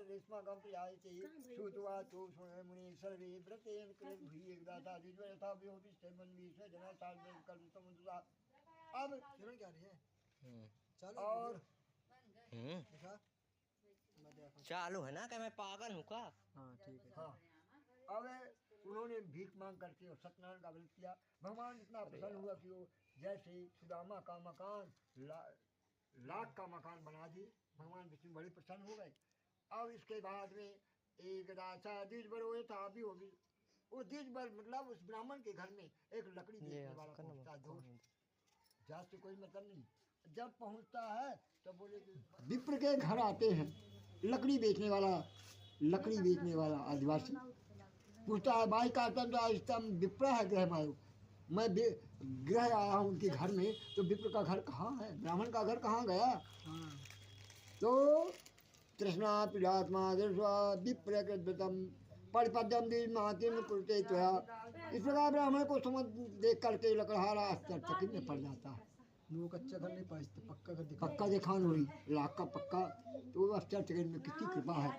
रेशमाकं प्रयायते श्रुत्वाचो मुनि सर्वे व्रतेन कृत भूय एकदाता द्विजवरथा व्योभिष्टमन्विष जना साधन कल्पसमुद्रा। अब किरण क्या रही है चलो और देखा चालू है ना कि मैं पागल हूँ का। हाँ ठीक है। हाँ अब उन्होंने भीख मांग करके और सत्यनारायण का व्रत किया। भगवान इतना प्रसन्न हुआ कि वो जैसे सुदामा का मकान लाख का मकान बना दिए। भगवान विष्णु बड़े प्रसन्न हो गए। अब इसके बाद में एक दासा द्विजबर हुए था भी होगी। वो द्विजबर मतलब उस ब्राह्मण के घर में एक लकड़ी बेचने वाला पहुंचता है। दोस्त जात से कोई मतलब नहीं। जब पहुंचता है तो बोले कि विप्र के घर आते हैं लकड़ी बेचने वाला आदिवासी पूछता है भाई का तम विप्र है गृह मायो। मैं गृह आया हूँ उनके घर में तो विप्र का घर कहाँ है, ब्राह्मण का घर कहाँ गया। तो तृष्णा पीड़ात्मा विप्र कृतम परिपद्यम महातिम कुरुते त्वया। इस प्रकार ब्राह्मण को समझ देख करके लकड़हारा आश्चर्यचकित में पड़ जाता है। वो कच्चा घर नहीं पहुँचते, पक्का दिखान हुई लाख का पक्का। तो आश्चर्यचकित में किसकी कृपा है।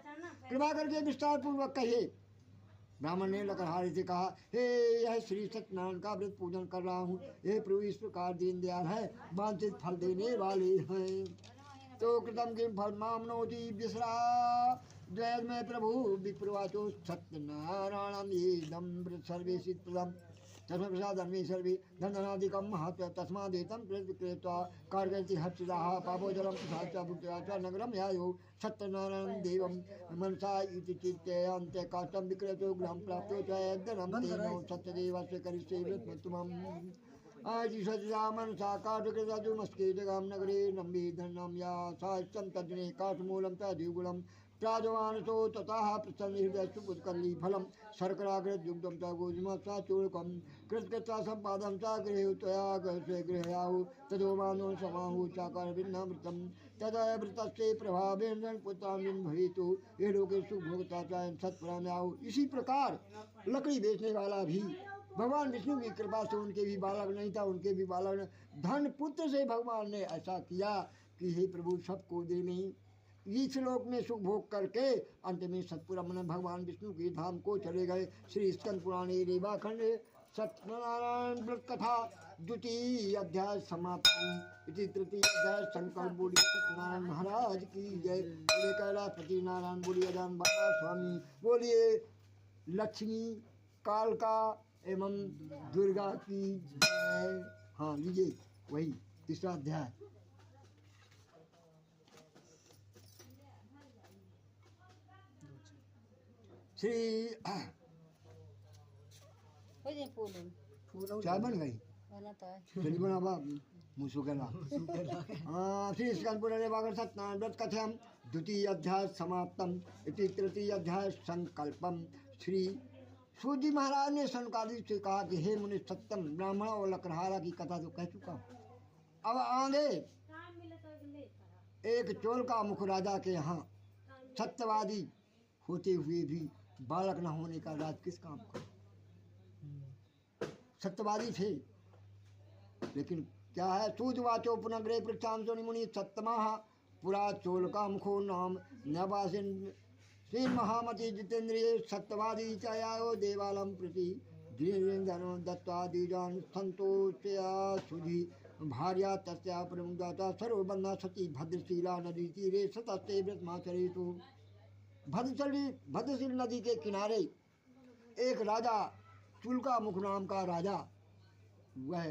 कृपा करके विस्तार पूर्वक कहिए। ब्राह्मण ने लकड़हारे से कहा हे यह श्री सत्यनारायण का व्रत पूजन कर रहा हूँ। हे प्रभु इस प्रकार दीन दयाल है वांछित फल देने वाले हैं। तो कृतम किम फल मामनोति विसरा द्वैत में प्रभु विप्रवाचो सत्यनारायणम येदम व्रत सर्वेशित प्रदम तस्मै प्रसाद अन्वे सर्वे धनादिकम महत्व तस्मादेतम कृत्वा कारयति हर्षिताः पापोजलम प्रसाद भुक्त्वा नगरम यायो सत्यनारायण देवम मनसा इति चित्ते अन्ते काष्ठं विक्रेतो गृहं प्राप्तो च यद्धनं तेनो सत्यदेवस्य करिष्ये व्रतमत्तमम्। आज सज्जा मनसा काष्ठकृतमस्के जगाम नगरे नम्बे धनं या साहित्यं तज्जने काष्ठमूलं च द्विगुणं प्राजवानसो ततः प्रसन्नहृदयस्तुपुत्कल्ली फलं शर्कराग्रत युक्तं च गोधूमसा चूर्णकं कृतकृत्वा सम्पादं च गृहे त्वया गृहे गृह्याहु ततो मानो समाहु चाकारभिन्नामृतं तदा वृतस्य प्रभावेन पुत्रान् भवेतु ये लोकेषु भोक्ता च सत्पराम्याहु। इसी प्रकार लकड़ी बेचने वाला भी भगवान विष्णु की कृपा से उनके भी बालक नहीं था, उनके भी बालक धन पुत्र से भगवान ने ऐसा किया कि हे प्रभु सबको दे नहीं। इस लोक में सुख भोग करके अंत में सतपुरम भगवान विष्णु के धाम को चले गए। श्री स्कंद पुराणे रेवाखंड सत्यनारायण व्रत कथा द्वितीय अध्याय समाप्त। तृतीय अध्याय संकल्प बोली सत्यनारायण महाराज की जय। बोले कैलाशपति नारायण, बोलिए अजान बाबा स्वामी, बोलिए लक्ष्मी कालका एवं दुर्गा की जय। हाँ लीजिए वही तीसरा अध्याय। श्री चाय बन गई चली बनावा मुसुकेला। हाँ श्री स्कंदपुर सत्यनारायण व्रत कथम द्वितीय अध्याय समाप्तम इति तृतीय अध्याय संकल्पम। श्री सूजी महाराज ने सनकादिक से कहा कि हे मुनि सत्यम ब्राह्मण और लकड़हारा की कथा तो कह चुका हूँ। अब आगे एक चोल का मुख राजा के यहाँ सत्यवादी होते हुए भी बालक न होने का राज किस काम का। सत्यवादी थे लेकिन क्या है सूजवाचो पुनग्रे पृष्ठाम मुनि सत्यमा पुरा चोल का मुखो नाम नवासिन श्री महामति जितेंद्रिय सत्यवादी चायो देवालम प्रति धीरेन्द्र दत्ता दीजान संतोषया सुधी भार्या तस्या प्रमुदाता सर्वबंधा सती भद्रशीला नदी तीरे सतस्ते व्रतमाचरेतु। भद्रशील नदी के किनारे एक राजा चुलका मुख नाम का राजा, वह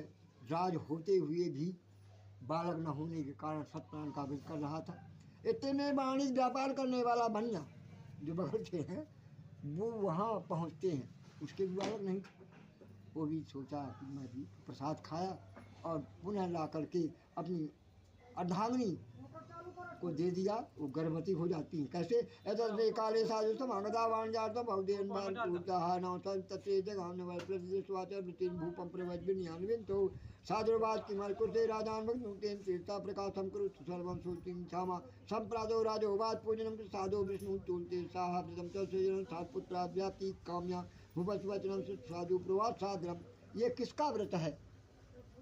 राज होते हुए भी बालक न होने के कारण सत्यनारायण का व्रत कर रहा था। इतने में वाणिज्य व्यापार करने वाला बनिया जो बगलते हैं वो वहाँ पहुँचते हैं, उसके भी बालक नहीं। वो भी सोचा कि मैं भी प्रसाद खाया और पुनः ला करके अपनी अर्धांगिनी को दे दिया। वो गर्भवती हो जाती है। कैसे ऐसे काले साधु समागता वाणिज्यार्थम बहुदेन बाल पूर्ता नवसन तत्रे जगान वै प्रतिष्ठवाचर वृत्तिं भूपं प्रवज्ञानविन तो साधुर्वाच किमल कुरुते राजान भक्तेन तीर्था प्रकाशम कुरुत सर्वं सुतिं क्षमा संप्रादो राजोवाच पूजनं प्रसादो विष्णु तुलते साहव्रतम च सृजनं सात्पुत्रा व्याप्ति काम्या भूपस्वचनं साधु प्रवास साधरम। ये किसका व्रत है?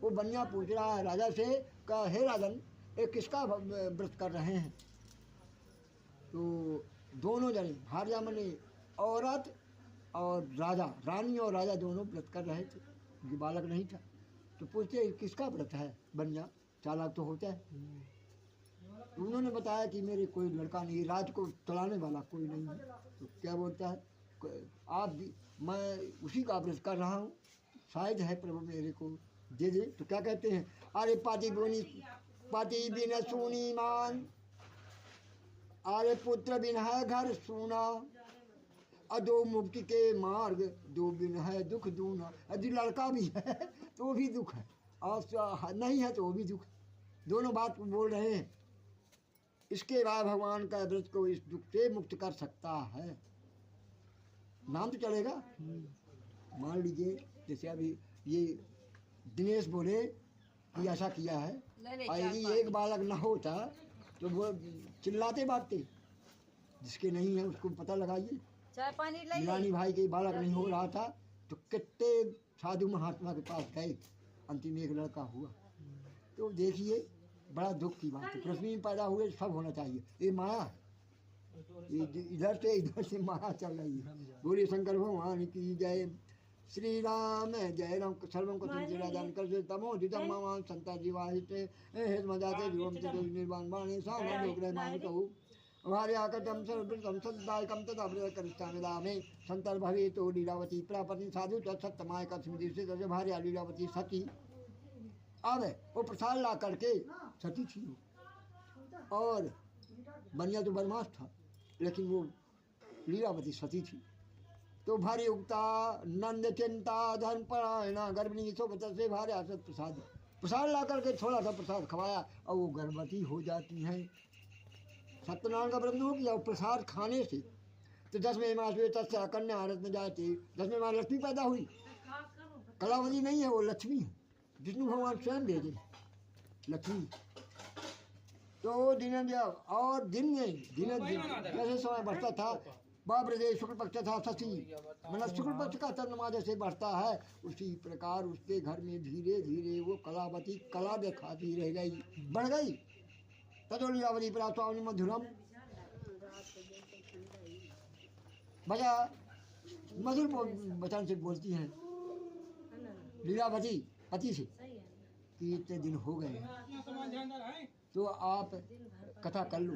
वो बनिया पूछ रहा है राजा से का हे राजन ये किसका व्रत कर रहे हैं? तो दोनों जने भार्या मने औरत और राजा, रानी और राजा दोनों व्रत कर रहे थे, क्योंकि बालक नहीं था। तो पूछते किसका व्रत है, बनिया चालाक तो होता है। तो उन्होंने बताया कि मेरे कोई लड़का नहीं, राज को चलाने वाला कोई नहीं है। तो क्या बोलता है, आप भी, मैं उसी का व्रत कर रहा हूँ, शायद है प्रभु मेरे को दे दे। तो क्या कहते हैं, अरे पाति बिन सुनी मान, अरे पुत्र बिन है घर सूना, अदो मुक्ति के मार्ग दो बिन है दुख दूना। यदि लड़का भी है तो भी दुख है, और नहीं है तो भी दुख है, दोनों बात बोल रहे हैं। इसके बाद भगवान का व्रत को इस दुख से मुक्त कर सकता है, नाम तो चलेगा। मान लीजिए जैसे अभी ये दिनेश बोले कि ऐसा किया है, और यदि एक बालक न होता तो वो चिल्लाते बांटते, जिसके नहीं है उसको पता लगाइए। चाय पानी ले मिलानी भाई के बालक नहीं हो रहा था तो कितने साधु महात्मा के पास गए, अंतिम एक लड़का हुआ। तो देखिए बड़ा दुख की बात है, पृथ्वी में पैदा हुए सब होना चाहिए, ये माया है, इधर से माया चल रही है। बोलिए शंकर भगवान की जय। श्री राम जय राम। सर्वं को संचिरादान कर से तमो दितम मां संता जीवाहिते हे मजाते जीवम ते निर्वाण बाणे सामं लोकरे मान कहू भार्याकटम सर्वप्रथम सदायकम तथा व्रत करिष्ठामि दामे संतर भवे तो लीलावती प्रापति साधु तो सत्यमाय का स्मृति से जब भार्या लीलावती सती। अब वो प्रसाद ला करके सती थी वो, और बनिया तो बदमाश था, लेकिन वो लीलावती सती थी। तो भारी उगता नंद चिंता धन परायणा गर्भिणी सोबत से भार्या सत प्रसाद ला करके थोड़ा सा प्रसाद खवाया और वो गर्भवती हो जाती हैं। सत्यनारायण का व्रत हो किया और प्रसाद खाने से। तो 10वें मास में तस्या कन्या आरत में जाती, 10वें मास लक्ष्मी पैदा हुई। कलावती नहीं है, वो लक्ष्मी है, विष्णु भगवान स्वयं दे दे लक्ष्मी। तो दिन और दिन में जैसे समय बढ़ता था, बाब्रदे शुक्ल पक्ष था शशि, मतलब शुक्ल पक्ष का चंद्रमा जैसे बढ़ता है उसी प्रकार उसके घर में धीरे धीरे वो कलावती कला दिखाती रह गई, बढ़ गई। तदो लीलावती प्रास्वामी मधुरम, बजा मधुर वचन से बोलती हैं लीलावती पति से कि इतने दिन हो गए तो आप कथा कर लो।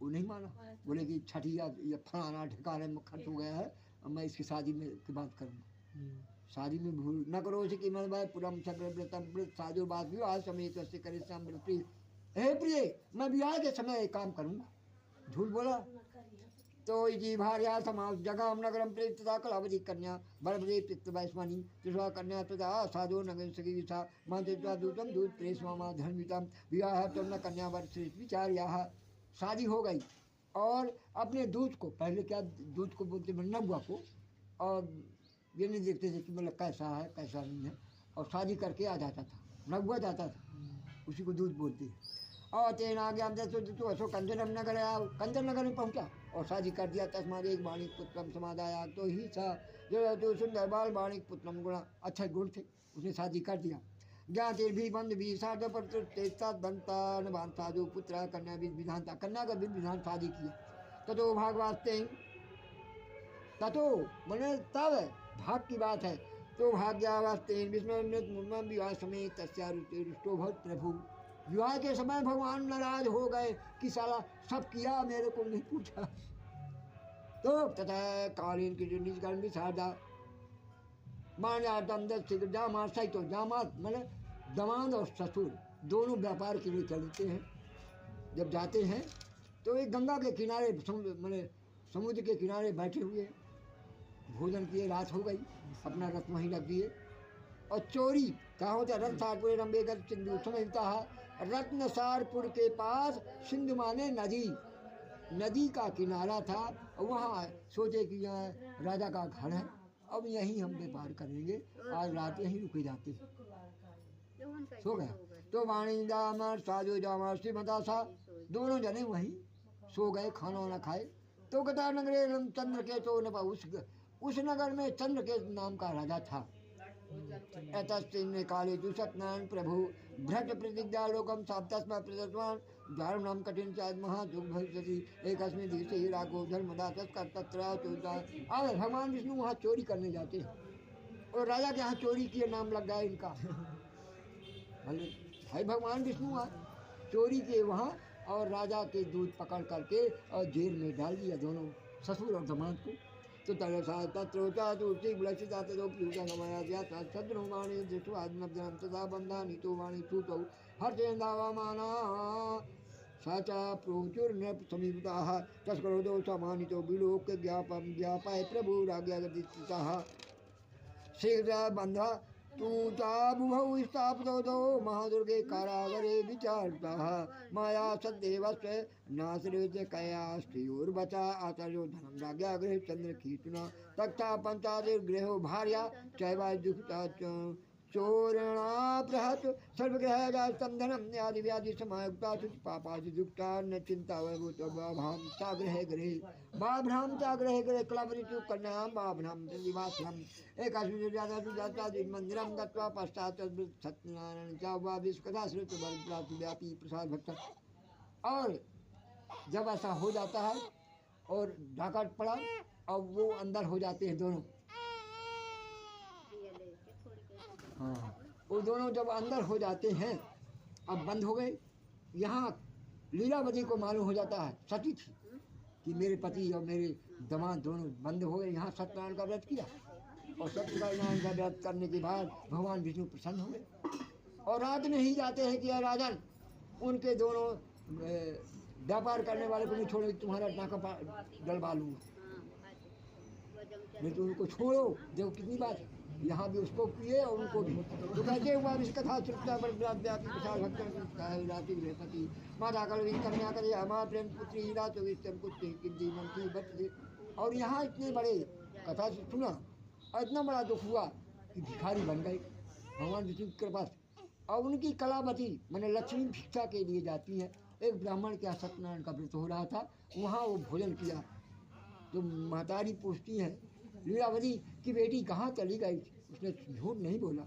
वो नहीं माना, बोले कि छठी या फलाना ठिकाने में खर्च हो गया है, अब मैं इसकी शादी में की बात करूँगा। शादी में भूल न करो उसे कि मन भाई पुरम सग्र व्रतम व्रत साधु बात भी आज समय कैसे करे श्याम प्रिय, हे प्रिय मैं विवाह के समय एक काम करूँगा। झूठ बोला तो जी भार्या समाज जगह नगरम प्रेत तथा कलावती कन्या बड़े पित्त वैश्वानी त्रिशा कन्या तथा साधु नगर सखी था माता दूतम दूत प्रेस मामा धर्मितम विवाह तुम न कन्या वर श्रेष्ठ विचार यह। शादी हो गई और अपने दूत को, पहले क्या दूत को बोलते नगुआ को, और ये नहीं देखते थे कि मतलब कैसा है कैसा नहीं है, और शादी करके आ जाता था, नगुआ जाता था, उसी को दूत बोलते। और तेना आ गया तो अशोक कंचन नगर आया, कंचन नगर में पहुंचा और शादी कर दिया। तस्माद एक बाणिक पुत्रम समादाया, तो ही था जो सुंदर बाल बाणिक पुत्रम गुणा, अच्छे गुण थे, उसने शादी कर दिया। ज्ञाति भी बंद भी साध बनता नभान साधु पुत्र कन्या भी विधान था, कन्या का भी विधान शादी किया। ततो भागवास्ते ततो मैंने तब भाग की बात है, तो भाग्यावास्ते विस्मृत विवाह समय तस्यारुष्टो भवत प्रभु। विवाह के समय भगवान नाराज हो गए कि साला सब किया मेरे को नहीं पूछा। तो तथा कालीन की जो निजकरण भी साधा मान्या जामात सही, तो जामात मैंने दमाद और ससुर दोनों व्यापार के लिए चलते हैं। जब जाते हैं तो एक गंगा के किनारे मैंने समुद्र के किनारे बैठे हुए भोजन किए, रात हो गई, अपना रथ वहीं रख दिए। और चोरी क्या होता है, रत्नसारपुर रंबेगर सिंधु समझता है, रत्नसारपुर के पास सिंधु माने नदी, नदी का किनारा था, वहाँ सोचे कि यहाँ राजा का घर है, अब यहीं हम व्यापार करेंगे, आज रात यहीं रुके जाते। सो गया तो वाणी दामर साधु जामर श्रीमदासा दोनों जने वहीं सो गए, खाना वाना खाए। तो गता नगरे चंद्र के तो उस नगर में चंद्र के नाम का राजा था। काले सत्यनारायण प्रभु भ्रट प्रतिज्ञा लोकम साप्तस्मा प्रदत्तवान द्वारम नाम कठिन चाद महादुख भविष्यति एक अस्मिन् दिवसे ही राघो धर्मदा तस्कर तत्र चोरिता। अब भगवान विष्णु वहाँ चोरी करने जाते हैं और राजा के यहाँ चोरी किए नाम लग गया इनका। भले भाई भगवान विष्णु चोरी किए वहाँ और राजा के दूध पकड़ करके और जेल में डाल दिया दोनों ससुर और दामाद को। तो तरसा तत्रोचा तुलसी बुलसिता तदो पूजा नमया दिया सद्रो वाणी दृष्टु आत्मज्ञान तथा बंधा नीतो वाणी छूटौ हर्षेन्दावा माना साचा प्रोचुर नृप समीपताः तस्करोदो समानितो विलोक्य ज्ञापाय प्रभु राज्ञागतिताः शीघ्र बंधा तूता बुभौ स्थापितो महादुर्गे कारागरे विचारतः माया सद्देवस्य नासरेत कयास्त्रियोर्वचा आचार्यो धनम राज्ञा गृह चंद्र कीर्तना तक्षा पंचादिर्गृहो भार्या चैवाजुक्ता चोरणा बृहत् सर्वग्रह स्तंधनम आदि व्याधि समायुक्ता पापादियुक्ता न चिंता वैभूत भामता गृह गृह बाभ्रामता गृह गृह क्लवरितु कन्याम बाभ्राम निवासम एकास्मिन् जाता सुजाता मंदिरम गत्वा पश्चात् सत्यनारायण च वा विश्वकथा श्रुत व्यापी प्रसाद भक्त। और जब ऐसा हो जाता है और डाकट पड़ा और वो अंदर हो जाते हैं दोनों। हाँ वो दोनों जब अंदर हो जाते हैं अब बंद हो गए। यहाँ लीलावती को मालूम हो जाता है सती थी कि मेरे पति और मेरे दामाद दोनों बंद हो गए। यहाँ सत्यनारायण का व्रत किया और सत्यनारायण का व्रत करने के बाद भगवान विष्णु प्रसन्न हो गए और रात में ही जाते हैं कि राजन उनके दोनों व्यापार करने वाले को नहीं छोड़ो, तुम्हारा नाका डलवा लूँगा, नहीं तो उनको छोड़ो। देखो कितनी बात है, यहाँ भी उसको किए और उनको भी। तो कहते हुआ इस कथा श्रुता पर व्यापी प्रसाद भक्त बृहस्पति माता कल कन्या करे हमारा प्रेम पुत्री हीरा तो विस्तम पुत्री किंदी मंत्री बच्चे। और यहाँ इतने बड़े कथा से सुना और इतना बड़ा दुख हुआ कि भिखारी बन गए भगवान विष्णु की कृपा से। और उनकी कलावती मैंने लक्ष्मी भिक्षा के लिए जाती है। एक ब्राह्मण के यहाँ सत्यनारायण का व्रत हो रहा था, वहाँ वो भोजन किया तो महतारी पूछती है लीलावती की बेटी कहाँ चली गई। उसने झूठ नहीं बोला।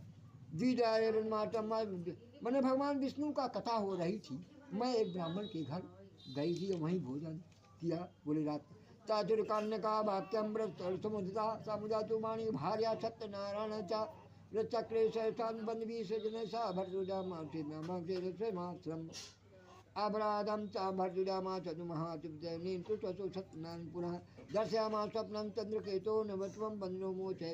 मैंने भगवान विष्णु का कथा हो रही थी, मैं एक ब्राह्मण के घर गई थी और वहीं भोजन किया। बोले रात ताजुर कान्य का वाक्यम समुद्रा समुदा तुमाणी भार्या सत्यनारायण चा चक्रे सहस्थान बंदी सजन सा भरजा माश्रम अपराधम चा भरजुजा मा चतु महाचुप्तनीन तो सत्यनारायण पुनः दर्शयामा स्वप्नं चंद्रकेतो नवत्वं बंधनो मोचे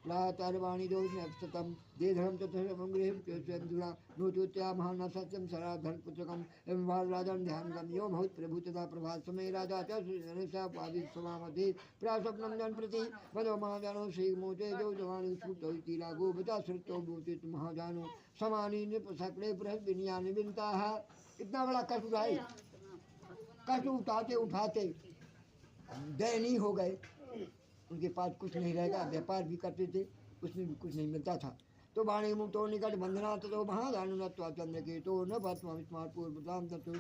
प्रातर्वाणी दोषम देधर्म चतुर्भम गृह नोचोत्या महान सत्यम सरा धन पुत्रकम एवं राजन ध्यान गम यो बहुत प्रभु तथा प्रभात समय राजा चादि समामधि प्रास्वप्नम जन प्रति मनो महाजानो श्री मोचे जो जवानी छूटो लागो बता श्रुतो भूतित महाजानो समानी नृप सकड़े बृहद विनियान विनता है। इतना बड़ा कष्ट उठाए, कष्ट उठाते उठाते दयनीय हो गए। उनके पास कुछ नहीं रहेगा, व्यापार भी करते थे उसमें भी कुछ नहीं मिलता था। तो वाणी मुक्तो निकट बंधना तो महादानुनत्वा चंद्र के तो न पूर्वताम तत्व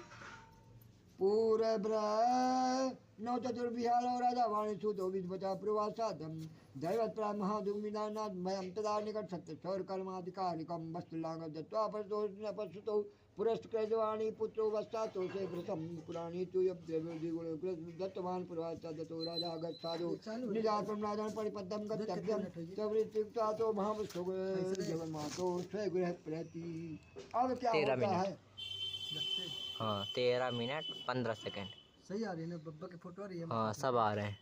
पूर्व नौ चतुर्विहार राजा वाणी सुतो विद्वचा प्रवासादम दैवत प्रा महादुमिदानाथ मयम तदा निकट सत्य सौर कर्माधिकारिकम वस्तुलांग दत्वा पशुतो पुरस्कृतवाणी पुत्रो वस्ता तो से प्रथम पुराणी तो दत्तवान पुरवाचा दत्तो राजा गच्छादो निजातम राजन परिपद्यम गत्यम तवृत्तिक्ता तो महावस्तु जगन मातो स्व गृह प्रति। अब क्या होता है? हाँ 13 मिनट 15 सेकंड सही आ रही है ना? बब्बा की फोटो आ रही है? हाँ सब आ रहे हैं।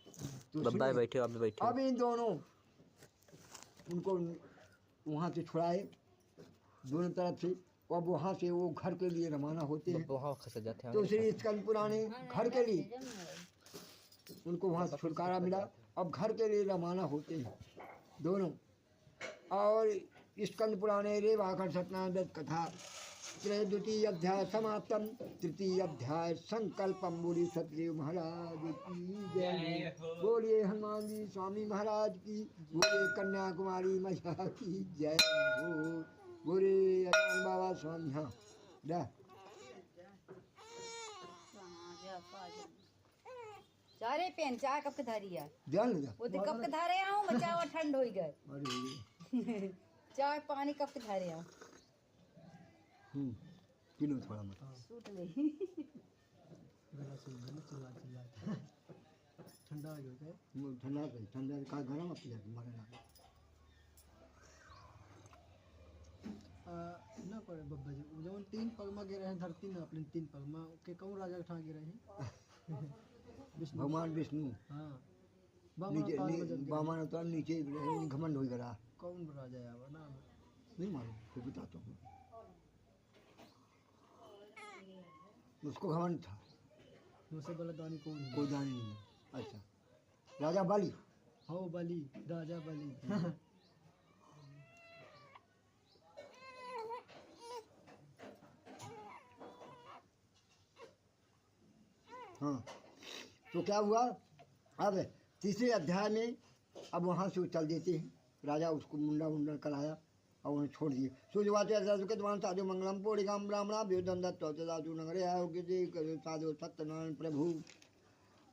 तो बब्बा बैठे, आप भी बैठे। अब इन दोनों उनको वहाँ से छुड़ाए दोनों तरफ से। अब वहाँ से वो घर के लिए रवाना होते हैं। वहाँ खस जाते हैं तो श्री स्कंद पुराने घर के लिए उनको वहाँ छुटकारा मिला। अब घर के लिए रवाना होते हैं दोनों। और स्कंद पुराणे रे वाखर सत्यनारायण कथा द्वितीय अध्याय समाप्तम। तृतीय अध्याय संकल्पम। बोलिए सतदेव महाराज की जय, बोलिए हनुमान जी स्वामी महाराज की, बोलिए कन्याकुमारी मैया की जय हो, बोलिए अजान बाबा स्वामी। हाँ चारे पेन चाय कब के धारी यार ध्यान लगा वो तो कब के धारे आऊं बच्चा वो ठंड हो गए चाय पानी कब के धारे आऊं। किलो थोड़ा मत सूट ले गला सूख गया ना, चिल्ला चिल्ला ठंडा हो गया। ठंडा से ठंडा का गरम अपने मरे ना ना पर बब्बा जी वो जवन 3 पगमा गिरे हैं धरती ना अपने 3 पगमा के कौन राजा ठा गिरे हैं विष्णु। भगवान विष्णु हाँ नीचे बामन में जब गिरे। बामन तो नीचे घमंड हो गया कौन राजा है वो ना नहीं मालूम तो बताता हूँ उसको घमंड था मुझसे बड़ा दानी कौन है? कोई जाने नहीं है। अच्छा राजा बलि हो बलि, राजा बलि। हाँ तो क्या हुआ अब तीसरे अध्याय में अब वहाँ से वो चल देते हैं राजा उसको मुंडा मुंडन कराया और उन्हें छोड़ दिए सूर्यवाच साधु मंगलम पोड़िकाम ब्राह्मणा व्योधन दत्तु नगरे साधु सत्यनारायण प्रभु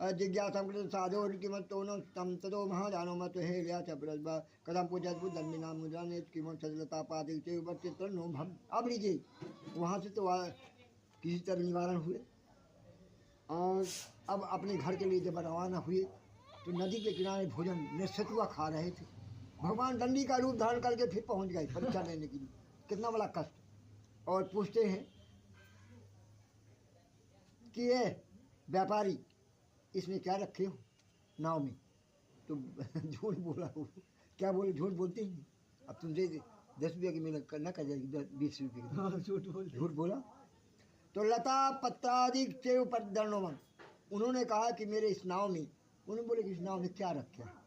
जिज्ञासा साधो किमतो न तम तदो महाजानो मत हे लिया च प्रज्ञा कदम पूजत बुद्धि नाम मुद्रा ने किमत सजलता पादि चित्र नो भम। अब लीजिए वहाँ से तो किसी तरह निवारण हुए और अब अपने घर के लिए जब रवाना हुए तो नदी के किनारे भोजन निश्चितुआ खा रहे थे। भगवान दंडी का रूप धारण करके फिर पहुंच गए परीक्षा लेने के लिए। कितना बड़ा कष्ट। और पूछते हैं कि ये व्यापारी इसमें क्या रखे हो नाव में, तो झूठ बोला हो। क्या बोले, झूठ बोलते ही नहीं। अब तुमसे 10 रुपये की मिलत करना कर जाएगी 20 रुपये की। हाँ, झूठ बोला। तो लता पत्रादि के ऊपर दर्णोमन उन्होंने कहा कि मेरे इस नाव में, उन्होंने बोले कि इस नाव में क्या रखा है।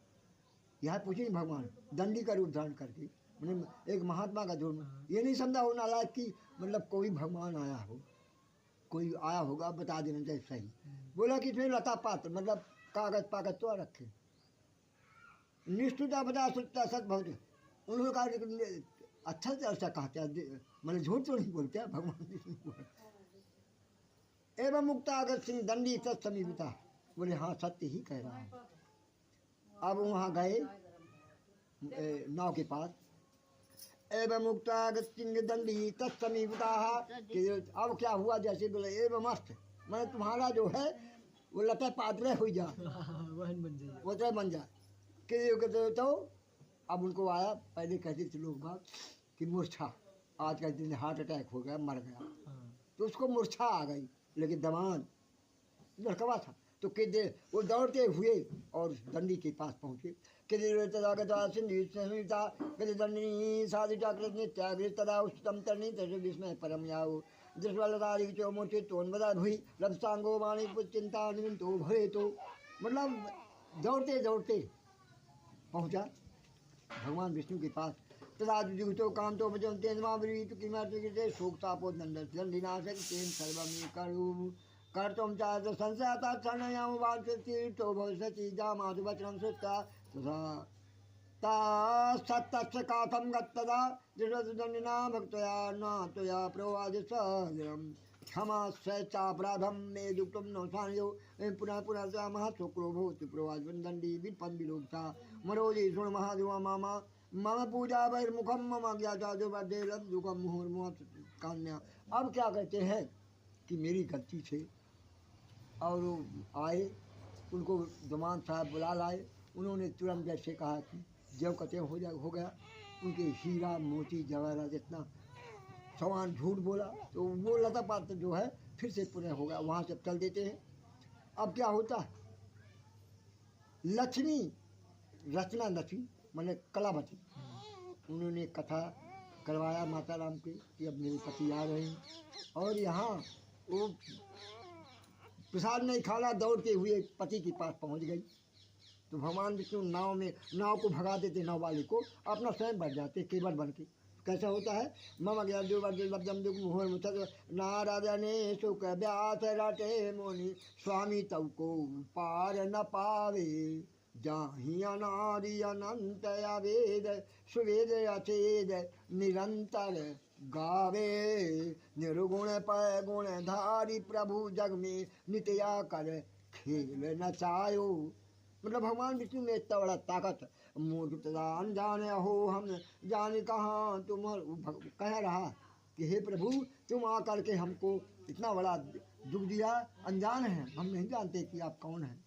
यह पूछे भगवान दंडी का रूप धारण करके उन्हें एक महात्मा का जोड़ ये नहीं समझा हो नालायक कि मतलब कोई भगवान आया हो, कोई आया होगा बता देना चाहिए सही। बोला कि इसमें लता पात्र मतलब कागज पागज तो रखे। निष्ठुता बता सुनता सच बहुत। उन्होंने कहा अच्छा से अच्छा कहते हैं मतलब झूठ तो नहीं बोलते भगवान। एवं मुक्ता अगर सिंह दंडी समीपता बोले हाँ सत्य ही कह रहा है। अब वहाँ गए नाव के पास। एवं मुक्ता अगर सिंह दंडी तत्समीपता। अब क्या हुआ जैसे बोले एवं मस्त मैं तुम्हारा जो है वो लता पात्र हो जा वो तो बन जाए कि तो अब उनको आया। पहले कहते थे लोग बात कि मूर्छा, आज का दिन हार्ट अटैक हो गया मर गया, तो उसको मूर्छा आ गई। लेकिन दमान लड़कवा था तो कि वो दौड़ते हुए और दंडी के पास पहुँचे। विस्मय परम याओ दृष्टि मोटे तोन्वदा भुई लपसांगो वाणी चिंता निमित्तो भरे। तो मतलब दौड़ते दौड़ते पहुँचा भगवान विष्णु के पास। तदा जुगतो कांतो भजन्ते नमावृत किमर्थे शोकतापो दंडिनाशक तेन सर्वमे करू कर्तुम चाह संशयता क्षणयाम वाचतीर्थो भविष्यति जामातु वचनं श्रुत्वा तथा सत्तस्य काथं गत्तदा दृढदंडिना भक्तया न त्वया प्रवादिसहजरं क्षमा स्वेच्छापराधं मे दुक्तं न सान्यो पुनः पुनः च महत्सुक्रो भवति प्रवादिनं दंडी विपन् विलोक्ता मरोजि शृणु महादेवा मामा मम पूजा बहिर्मुखम मम ज्ञाता जो बदे दुखम मुहुर्मुह कन्या। अब क्या कहते हैं कि मेरी गलती से और आए उनको दमान साहब बुला लाए। उन्होंने तुरंत जैसे कहा कि जब कते हो गया उनके हीरा मोती जवाहरात जितना सामान झूठ बोला तो वो लता पात्र जो है फिर से पुनः हो गया। वहाँ से चल देते हैं। अब क्या होता है लक्ष्मी रचना लक्ष्मी मैंने कलावती उन्होंने कथा करवाया माता राम की कि अब मेरे पति आ रहे हैं। और यहाँ वो प्रसाद नहीं खाना दौड़ते हुए पति के पास पहुँच गई। तो भगवान विष्णु नाव को भगा देते, नाव वाले को अपना स्वयं बढ़ जाते केवल बन के। कैसा होता है मम नारायणे सुख व्यास रटे मुनि स्वामी तव को पार न पावे जाहि अनादि अनंत अवेद सुवेद अचेद निरंतर गावे निर्गुण पर गुण धारी प्रभु जग में नित्या कर खेल नचायो। मतलब भगवान विष्णु में इतना बड़ा ताकत। मूर्ख अनजान हो हम जाने कहाँ तुम कह रहा कि हे प्रभु तुम आकर के हमको इतना बड़ा दुख दिया, अनजान है, हम नहीं जानते कि आप कौन हैं।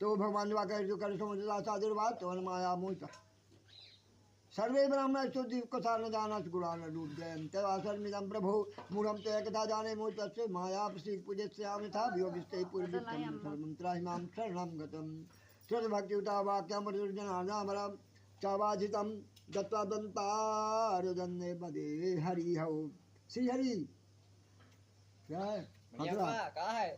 तो भगवान जो कर समुद्रा साधुर्वाद तो माया मोहित सर्वे ब्राह्मण शुद्धि कथा न जाना गुणा न डूब जयंतवासरमिदम प्रभु मूढ़म तो कथा जाने मोहित से माया प्रसिद्ध पूजित श्याम था वियोगिष्टे पूर्वित्रमंत्रा हिमां शरणं गतम श्रुत भक्ति उता वाक्यम जनानामरम चावाजितम दत्वा दंतारुदन्ने बदे हरि हो श्री हरि क्या है कहा है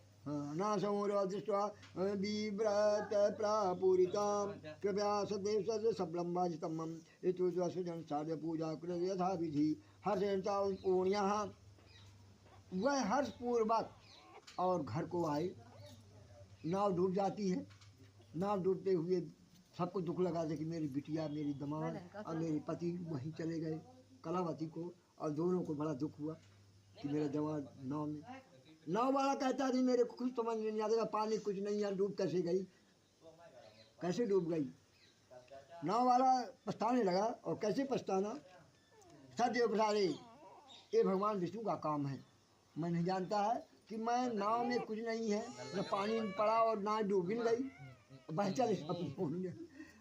नासमूरो दृष्ट्वा बिव्रत प्रापूरितां कृपया सदैव सद सबलम्बाजितमं इतुद्वसुजन साध्य पूजा कृत यथा विधि हर्षेण पूर्ण्यः वह हर्ष पूर्वक और घर को आए। नाव डूब जाती है, नाव डूबते हुए सबको दुख लगा था कि मेरी बिटिया, मेरी दमाद और मेरे पति वहीं चले गए कलावती को, और दोनों को बड़ा दुख हुआ कि मेरा जवान नाव में। नाव वाला कहता नहीं मेरे को कुछ समझ नहीं आता, पानी कुछ नहीं है, डूब कैसे गई, कैसे डूब गई। नाव वाला पछताने लगा, और कैसे पछताना, सदैव प्रसारे ये भगवान विष्णु का काम है। मैं नहीं जानता है कि मैं नाव में कुछ नहीं है, न पानी में पड़ा और ना डूब गई, बह चले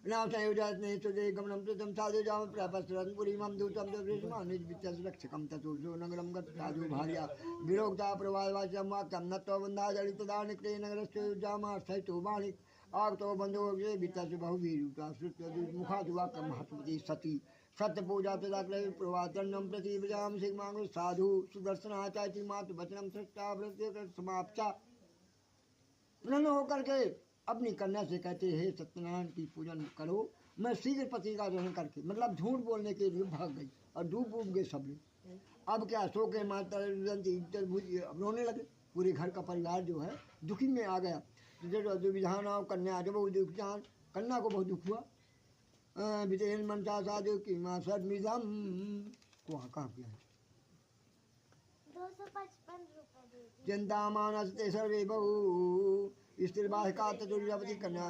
नाव संयोजन नहीं तो गमनम प्रथम साधु जाम प्रपस्रन पुरीमम दूतम दृश्यमान निज विचस रक्षकम ततुर्जो नगरम गत साधु भार्या विरोक्ता प्रवाह वाचम वाक्यम नत्व बंधा जड़ित दान के नगरस्य जामा सहितो बाणिक आग तो बंधो जे विचस बहुवीरूपा श्रुत मुखा वाक्यम महत्वती सती सत्य पूजा तदा प्रवाचरणम प्रति विजाम सिग्मांग साधु सुदर्शनाचाति मातु वचनम सृष्टा व्रत समाप्ता प्रसन्न होकर के अपनी कन्या से कहते हे सत्यनारायण की पूजन करो। मैं शीघ्र पति का दर्शन करके, मतलब झूठ बोलने के लिए भाग गई और डूब गए सब लोग। अब क्या सो के माता रोने लगे, पूरे घर का परिवार जो है दुखी में आ गया। जो विधान आओ कन्या जब वो दुखियान कन्या को बहुत दुख हुआ। विजयन मनसा साधु की माँ सदमिदम को कहाँ किया 255 चिंता मानसते सर्वे बहु स्थिर बाहिका तजुर्यावती कन्या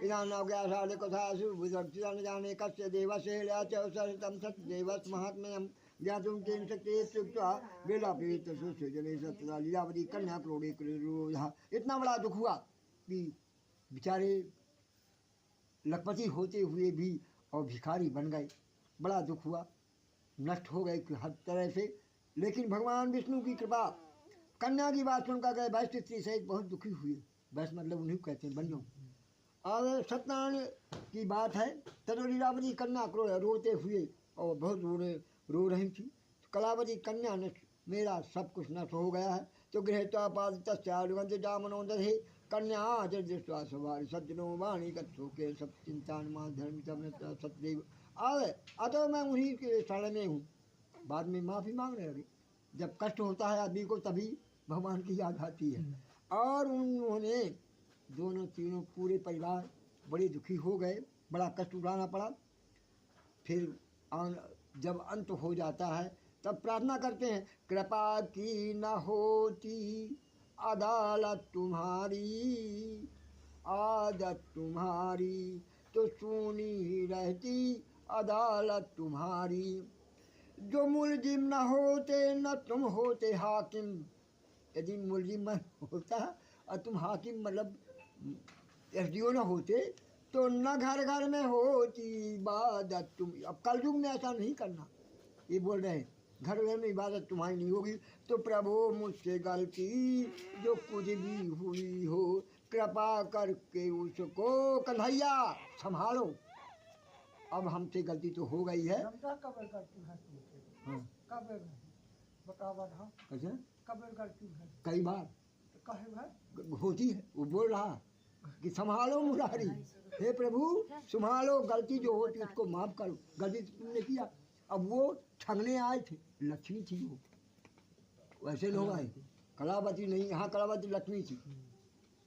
इदानावज्ञासाले कथासु बुद्धर्थिदान जाने कस्य देवसेल्या च सरितं सत्यदेवस् महात्म्यं ज्ञातुं तेन शक्ति इत्युक्त्वा वेलापीत सुसृजने सत्यदा लीलावती कन्या क्रोड़े क्रोधः। इतना बड़ा दुख हुआ कि बेचारे लखपति होते हुए भी और भिखारी बन गए, बड़ा दुख हुआ, नष्ट हो गए हर तरह से। लेकिन भगवान विष्णु की कृपा, कन्या की बात सुनकर गए वैश्य स्त्री सहित बहुत दुखी हुए। वैश्य मतलब उन्हीं को कहते हैं बनियों। और सत्यनारायण की बात है, तदो लीलावती कन्या रोते हुए और बहुत रो रही थी। कलावती कन्या ने मेरा सब कुछ नष्ट हो गया है। तो गृहत्वा पादित जामनोदधे कन्या दृष्टवा सवारी सज्जनो वाणी कत्सो के सब चिंतान धर्म सतदेव आवे। अतः मैं उन्हीं के शरण में हूँ। बाद में माफ़ी मांगने लगे। जब कष्ट होता है आदमी को तभी भगवान की याद आती है। और उन्होंने दोनों तीनों पूरे परिवार बड़े दुखी हो गए, बड़ा कष्ट उठाना पड़ा। फिर जब अंत हो जाता है तब प्रार्थना करते हैं, कृपा की न होती अदालत तुम्हारी, आदत तुम्हारी तो सुनी रहती अदालत तुम्हारी। जो मुलजिम न होते न तुम होते हाकिम। यदि मुलजिम होता और तुम हाकिम मतलब एसडीओ न होते तो न घर घर में होती इबादत तुम। अब कलयुग में ऐसा नहीं करना, ये बोल रहे हैं घर घर में इबादत तुम्हारी नहीं होगी। तो प्रभु मुझसे गलती जो कुछ भी हुई हो, कृपा करके उसको कन्हैया संभालो। अब हमसे गलती तो हो गई है। कई बार होती है। वो बोल रहा कि संभालो मुरारी, हे प्रभु संभालो, गलती जो होती उसको माफ करो, गलती तुमने किया। अब वो ठगने आए थे, लक्ष्मी थी वो, वैसे लोग आए, कलावती नहीं, यहाँ कलावती लक्ष्मी थी।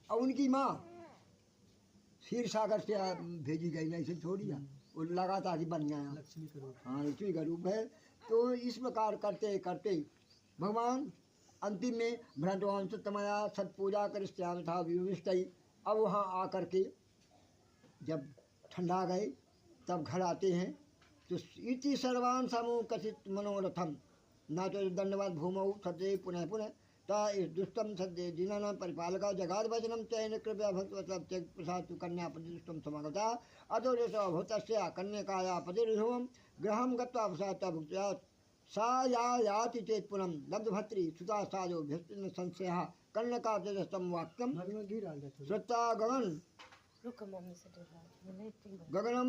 और उनकी माँ क्षीर सागर से भेजी गई, नहीं से छोड़ी वो लगातार ही बन गया लक्ष्मी का रूप। हाँ लक्ष्मी का रूप है। तो इस प्रकार करते करते भगवान अंतिम में भ्रंतवंश तमया सत पूजा कर श्याम था विविष्टई। अब वहाँ आकर के जब ठंडा गए तब घर आते हैं तो इति सर्वान् समूह कथित मनोरथम न तो दंडवत भूमौ सद्य पुनः पुनः ता इस दुष्टम सद्य जिनानां परिपालका जगाद वचनम चयन कृपया भक्तवत्सव त्यज प्रसाद कन्या प्रतिष्ठम समागता अतो भूतस्य कन्यकाया प्रतिरुधम गृहं गत्वा प्रसाद भुक्त्या सा याति चेत पुनः लब्धभत्री सुता साजो भ्यस्तिन संशयः कन्यका तेजस्तम वाक्यम घर में घी डाल दे थोड़ा। श्रुता गगन गगनम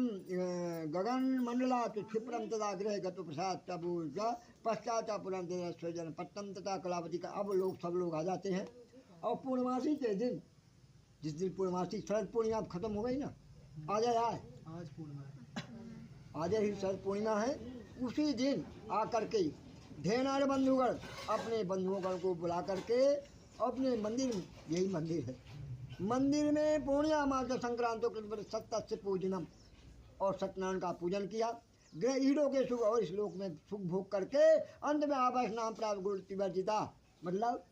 गगन मंडला तो क्षिप्रम तथा गृह गतो प्रसाद तबूज पश्चात पुरम स्वजन पट्टम तथा कलावती का अब लोग सब लोग आ जाते हैं। और पूर्णमासी के दिन जिस दिन पूर्णमासी शरद पूर्णिमा खत्म हो गई ना, आज आज पूर्णिमा है। आज ही शरद पूर्णिमा है, उसी दिन आकर के ढेर बंधुगण अपने बंधुगण को बुला करके अपने मंदिर में, यही मंदिर है, मंदिर में पूर्णिमा मास संक्रांतों के सत्य से पूजनम और सत्यनारायण का पूजन किया। ग्रह ईड़ों के सुख और इस लोक में सुख भोग करके अंत में आवास नाम प्राप्त गुरुतिवर्जिता, मतलब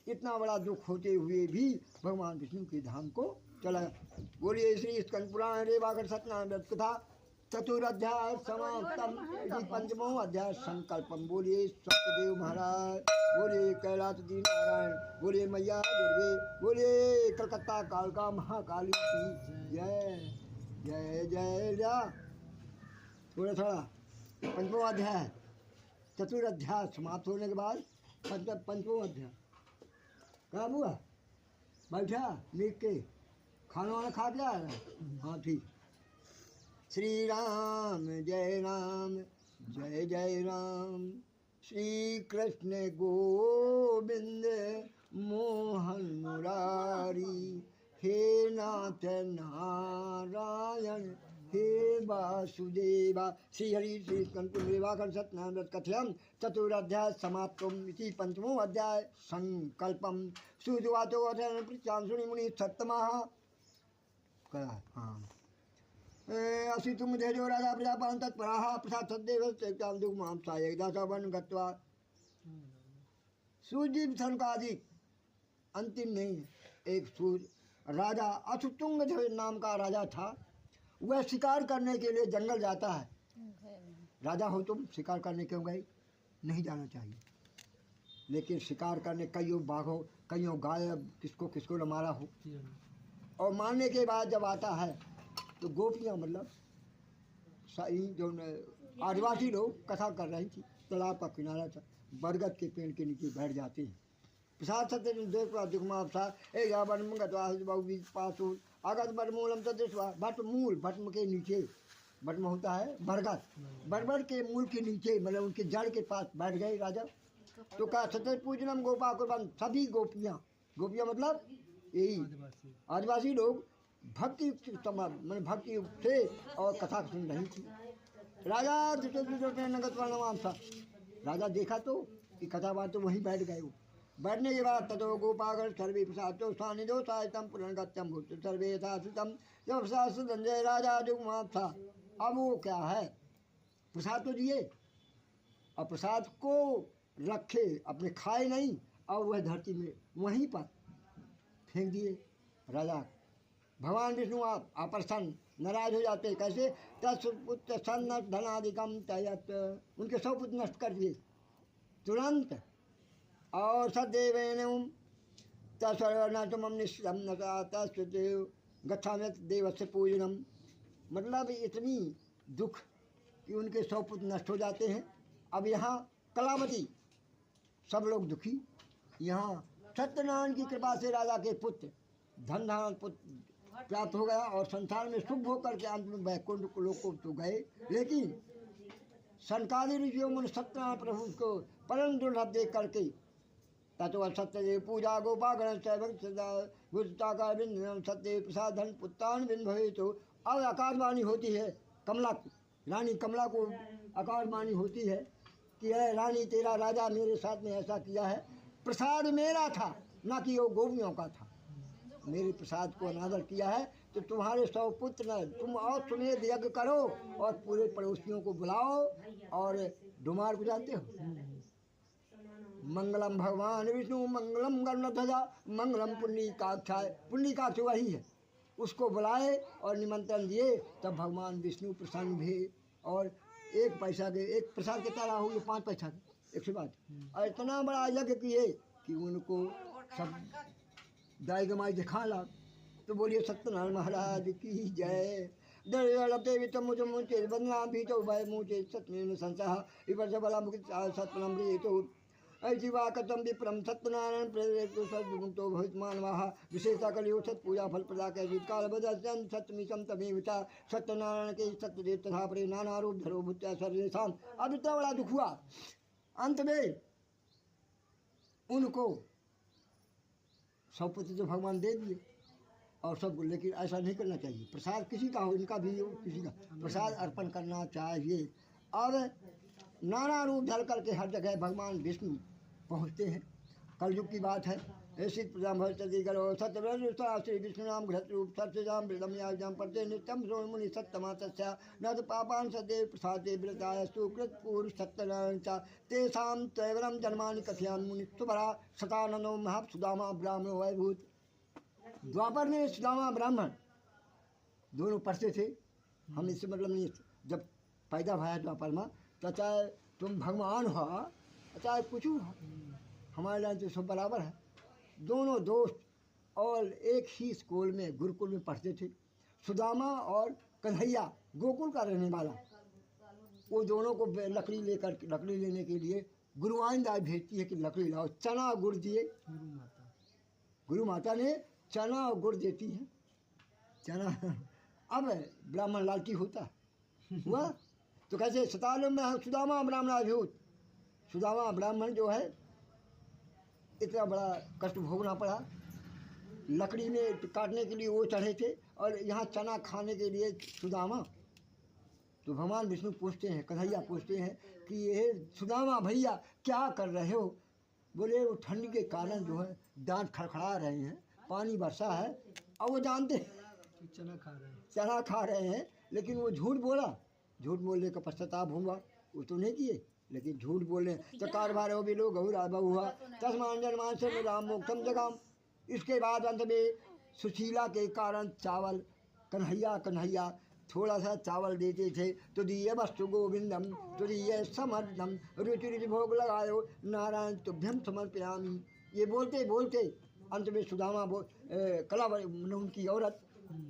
इतना बड़ा दुख होते हुए भी भगवान विष्णु के धाम को चला। बोलिए श्री स्कंद पुराण रेवाकर सत्यनारायण व्रत कथा चतुराध्याय समाप्तम इति पंचमो अध्याय संकल्पम। बोलिए सत्यदेव महाराज, बोलिए कैलाश जी नारायण, बोलिए मैया दुर्गे, बोलिए कलकत्ता कालका महाकाली की जय जय जय जय। थोड़ा थोड़ा पंचमो अध्याय चतुराध्याय समाप्त होने के बाद पंचमो अध्याय क्या हुआ, बैठा लिख के खाना वाना खा के आया। हाँ ठीक। श्री राम जय राम, श्री कृष्ण गोविंद मोहन मुरारी, हे नाथ नारायण हे वासुदेवा। श्री हरि श्री कंकुरेवाकर सत्यनारायण व्रत कथयम चतुराध्याय समाप्तम इति पंचमो अध्याय संकल्पम। सुजवाचो अथर्वण पृच्छाम सुनि मुनि सत्तमः कहा। हाँ असि तुम धेजो राजा प्रजापान तत्पराः प्रसाद सद्देव तेक्ताम दुख माम साय दासावन गत्वा। सूर्य सनकादिक अंतिम नहीं है, एक सूर्य राजा अशुतुंग नाम का राजा था। वह शिकार करने के लिए जंगल जाता है। राजा हो तुम, शिकार करने क्यों गए? नहीं जाना चाहिए, लेकिन शिकार करने कईयों बाघों कईयों गाय किसको किसको न मारा हो। और मारने के बाद जब आता है तो गोपियाँ मतलब सही जो आदिवासी लोग कथा कर रही थी, तालाब का किनारा था, बरगद के पेड़ के नीचे बैठ जाते हैं। प्रसाद सत्य पासू आगत बटमूलम सदृशवा, बटमूल भटम के नीचे, भटम होता है बरगद, बरगद के मूल के नीचे मतलब उनके जड़ के पास बैठ गए राजा। तो कहा सत्य पूजनम गोपा कुर्बान, सभी गोपियाँ, गोपियाँ मतलब यही आदिवासी लोग भक्ति मैंने भक्ति से और कथा सुन रही थी। राजा राजा देखा तो कि कथा बात तो वहीं बैठ गए। वो बैठने के बाद तथो गोपागर सर्वे प्रसाद तो स्थानी दो साहित्यम पुनर्गत्यम भूत सर्वे यथाश्रितम। जब प्रसाद संजय राजा जुगमाप था, अब वो क्या है, प्रसाद तो दिए और प्रसाद को रखे, अपने खाए नहीं, और वह धरती में वहीं पर फेंक दिए। राजा भगवान विष्णु आप प्रसन्न नाराज हो जाते। कैसे? तत्पुत्र सन्न धनादिकम तयत, उनके सब पुत्र नष्ट कर दिए तुरंत। और सदैव तस्वर्णतमम निश्चम नदेव गच्छा में देवस्य पूजनम, मतलब इतनी दुख कि उनके सब पुत्र नष्ट हो जाते हैं। अब यहाँ कलावती सब लोग दुखी। यहाँ सत्यनारायण की कृपा से राजा के पुत्र धन धान पुत्र प्राप्त हो गया और संसार में सुख भोग करके अंत में वैकुंठ लोग को तो गए। लेकिन सनकादि ऋषियों में सत्यनारायण प्रभु को परम दुर्लभ देख करके तत्व सत्यदेव पूजा गोपागण गुरुता बिंद सत्य प्रसाद धन पुत्रान बिंद भवे। तो अब आकाशवाणी होती है कमला को, रानी कमला को आकाशवाणी होती है कि है रानी तेरा राजा मेरे साथ में ऐसा किया है, प्रसाद मेरा था ना कि वो गोपियों का था। मेरे प्रसाद को अनादर किया है तो तुम्हारे 100 पुत्र न तुम और सुमेध यज्ञ करो और पूरे पड़ोसियों को बुलाओ। और डुमार को जानते हो, मंगलम भगवान विष्णु मंगलम गरुड़ध्वजा मंगलम पुंडरीकाक्षाय, पुंडरीकाक्ष वही है, उसको बुलाए और निमंत्रण दिए। तब भगवान विष्णु प्रसन्न हुए और 1 पैसा के, एक प्रसाद के तारा हो, ये 5 पैसा के, 100 बात। और इतना बड़ा यज्ञ किए कि उनको सब दाई गमाई दिखा ला। तो बोलिए सत्यनारायण महाराज की जय। दलते वितम मुझे मुझे बदनाम भी तो भाई मुझे सत्यनारायण संसार इवर से बला मुझे सत्यनारायण तो ऐसी वाकतम विप्रम सत्यनारायण प्रेरित सद्गुणतो भवित मानवाः विशेषता कलियो सत पूजा फल प्रदा के काल बदन सत्यमिशम तमेविता सत्यनारायण के सत्य तथा प्रे नाना रूप धरो भूत्या सर्वेशाम। अब इतना बड़ा दुख हुआ, अंत में उनको सब पुत्र तो भगवान दे दिए और सब, लेकिन ऐसा नहीं करना चाहिए। प्रसाद किसी का हो, इनका भी हो, किसी का प्रसाद अर्पण करना चाहिए। अब नाना रूप धर करके हर जगह भगवान विष्णु पहुँचते हैं। कलयुग की बात है। ऐसी करो सत्य विष्णु नाम घृत रूप सत्यजाम वृदम पढ़ते नित्यम श्रोण मुनि सत्यमा तस्या न तो पापान सदैव प्रसादे व्रताय सुकृत पूर्व सत्यनारायण चा तेषाम तैवरम जन्मानि कथयान मुनि सुभरा सतानंदो महा सुदामा ब्राह्मण वैभूत। द्वापर में सुदामा ब्राह्मण दोनों पढ़ते थे। हम इससे मतलब नहीं, जब पैदा भया द्वापर में तो चाहे तुम भगवान हो चाहे कुछ हो, हमारे लिए तो सब बराबर है। दोनों दोस्त और एक ही स्कूल में गुरुकुल में पढ़ते थे। सुदामा और कन्हैया गोकुल का रहने वाला, वो दोनों को लकड़ी लेने के लिए गुरुआइन दाई भेजती है कि लकड़ी लाओ। चना गुड़ दिए, गुरु माता ने चना और गुड़ देती है। चना अब ब्राह्मण लालची होता हुआ तो कैसे सतालो में सुदामा ब्राह्मण अभिभूत। सुदामा ब्राह्मण जो है इतना बड़ा कष्ट भोगना पड़ा। लकड़ी में काटने के लिए वो चढ़े थे और यहाँ चना खाने के लिए सुदामा। तो भगवान विष्णु पूछते हैं, कन्हैया पूछते हैं कि ये सुदामा भैया क्या कर रहे हो? बोले वो ठंडी के कारण जो है दांत खड़खड़ा रहे हैं, पानी बरसा है और वो जानते हैं चना खा रहे हैं, लेकिन वो झूठ बोला। झूठ बोलने का पश्चाताप हुआ, वो तो नहीं किए लेकिन झूठ बोले। तो कारभार हो भी लोग हुआ तस्मान जन्मान से राम मोक्षम जगाम। इसके बाद अंत में सुशीला के कारण चावल कन्हैया थोड़ा सा चावल देते थे। तो दिए वस्तु गोविंदम तो दिए समर्थम रुचि रुचि भोग लगायो नारायण तुभ्यम समर्पयामी। ये बोलते बोलते अंत में सुदामा कला उनकी औरत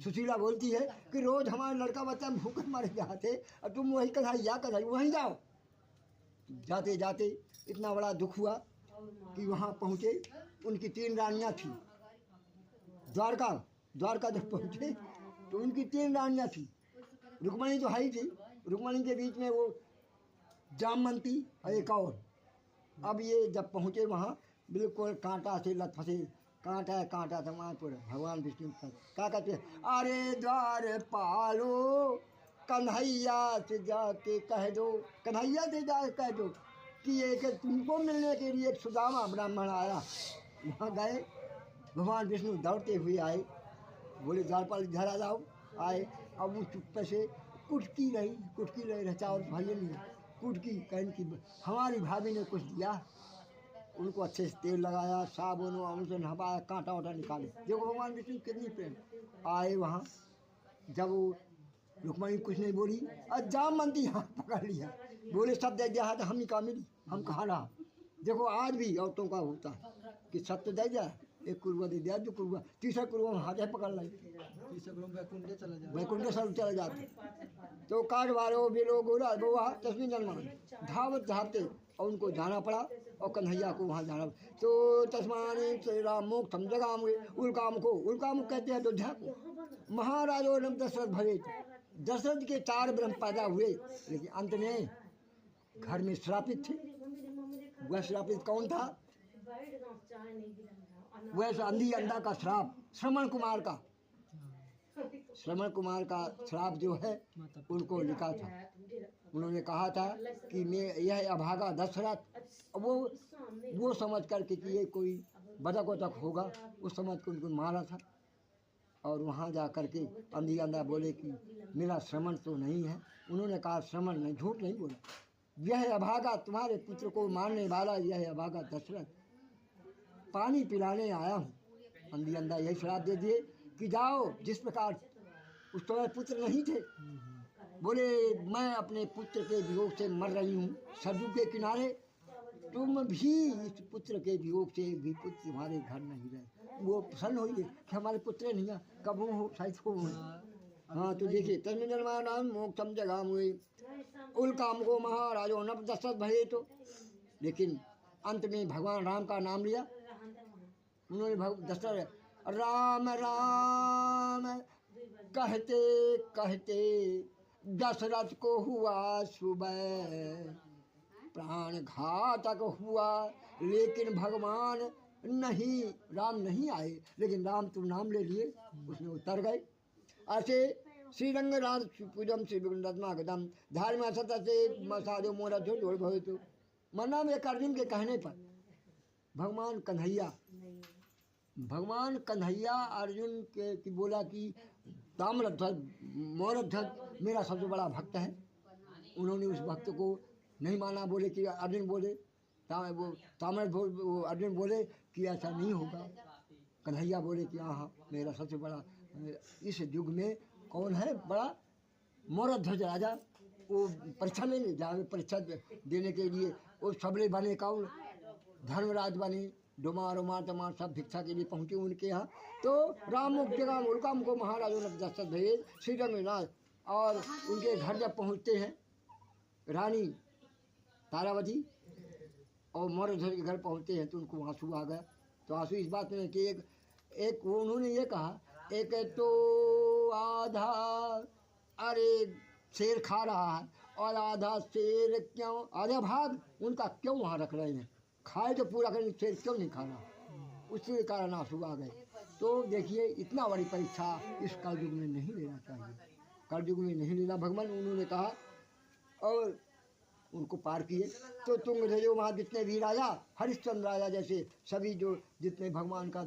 सुशीला बोलती है कि रोज हमारा लड़का बच्चा भूखे मर जाते और तुम वही कन्हैया वहीं जाओ। जाते जाते इतना बड़ा दुख हुआ कि वहाँ पहुँचे। उनकी 3 रानियाँ थी। द्वारका जब पहुँचे तो उनकी 3 रानियाँ थी। रुक्मणी तो है ही थी, रुक्मणी के बीच में वो जामवंती और एक और। अब ये जब पहुँचे वहाँ बिल्कुल कांटा से लत फंसे, कांटा तमापुर। भगवान विष्णु क्या कहते हैं, अरे द्वार पालो कन्हैया से जाके कह दो, कन्हैया से जाके कह दो कि एक तुमको मिलने के लिए एक सुदामा ब्राह्मण आया। वहाँ गए, भगवान विष्णु दौड़ते हुए आए, बोले द्वारपाल इधर आ जाओ। आए, अब वो चुप्पे से कुटकी रही चावल भाई नहीं कुटकी कहने की हमारी भाभी ने कुछ दिया। उनको अच्छे से तेल लगाया, साबुन उनसे नहवाया, कांटा वाटा निकाले। देखो भगवान विष्णु कितनी प्रेम। आए वहाँ जब वो रुक्मणी कुछ नहीं बोली और जामवंती हाथ पकड़ लिया, बोले सब दे दिया तो हम ही का मिली, हम कहाँ रहा। देखो आज भी औरतों का होता है कि सत्य दे दिया, एक कुरुआ दे दिया, 2 कुरुआ, तीसरा कुरुआ हाथ पकड़ लाई, वैकुंठ चला जाते। तो काट वारो बेलो गोरा बोआ तस्वीर जन्मान धावते और उनको जाना पड़ा और कन्हैया को वहाँ जाना। तो तस्मानी श्री राम मोक्षम जगाम उल्काम कहते हैं अयोध्या को। महाराजो नम दशरथ भरे, दशरथ के 4 ब्रह्म पैदा हुए, लेकिन अंत में घर में श्रापित थे। वह श्रापित कौन था? वह अंधी अंधा का श्राप, श्रवण कुमार का श्राप जो है उनको लिखा था। उन्होंने कहा था कि मैं यह अभागा दशरथ, वो समझ करके कि ये कोई बदक होगा, उस समझ को उनको मारा था। और वहाँ जा कर के अंधी अंधा बोले कि मेरा श्रवण तो नहीं है। उन्होंने कहा श्रवण नहीं, झूठ नहीं बोला। यह अभागा तुम्हारे पुत्र को मारने वाला, यह अभागा दशरथ पानी पिलाने आया हूँ। अंधी अंधा यही श्राप दे दिए कि जाओ, जिस प्रकार उस समय पुत्र नहीं थे, बोले मैं अपने पुत्र के वियोग से मर रही हूँ सरजू के किनारे, तुम भी इस पुत्र के वियोग से भी पुत्र तुम्हारे घर नहीं रहे। वो प्रसन्न हुई कि हमारे पुत्र नहीं है, कब हो शायद हो। हाँ तो देखिए तस्मिन् निर्माणान मोक्षम जगाम हुए उल काम को महाराजो नव दशरथ भये। तो लेकिन अंत में भगवान राम का नाम लिया उन्होंने। दशरथ राम राम कहते कहते दशरथ को हुआ सुबह, प्राण घातक हुआ लेकिन भगवान नहीं, राम नहीं आए, लेकिन राम तुम नाम ले लिए, उसमें उतर गए। ऐसे श्रीरंग राज पूजम श्री विगुणदम धार्म सत से मसाजो मोरा जोड़ भवे। तो मना में अर्जुन के कहने पर भगवान कन्हैया अर्जुन के की बोला कि ताम्रध्वज मोरध्वज मेरा सबसे बड़ा भक्त है। उन्होंने उस भक्त को नहीं माना, बोले कि अर्जुन बोले अर्जुन बोले कि ऐसा नहीं होगा। कन्हैया बोले कि हाँ मेरा सबसे बड़ा इस युग में कौन है बड़ा? मोरध्वज राजा। वो परीक्षा में जाए, परीक्षा देने के लिए वो सबले बने कौन? धर्मराज बने। डोमार उमार तमार सब भिक्षा के लिए पहुँचे उनके यहाँ। तो राम मुक्तिगाम उल्काम को महाराजों ने दशरथ भेज श्री रंगनाथ, और उनके घर जब पहुँचते हैं रानी तारावती और मोरध्वज के घर पहुँचते हैं तो उनको आंसू आ गया। तो आंसू इस बात में कि एक वो उन्होंने ये कहा, एक तो आधा अरे शेर खा रहा है और आधा शेर क्यों, आधा भाग उनका क्यों वहाँ रख रहे हैं, खाए तो पूरा करें, शेर क्यों नहीं खा रहा, उसके कारण आंसू आ गए। तो देखिए इतना बड़ी परीक्षा इस कलयुग में नहीं लेना चाहिए, कलयुग में नहीं लेना भगवान उन्होंने कहा। और उनको पार किए। तो तुम जो वहाँ जितने भी राजा, हरिश्चंद्र राजा जैसे सभी जो जितने भगवान का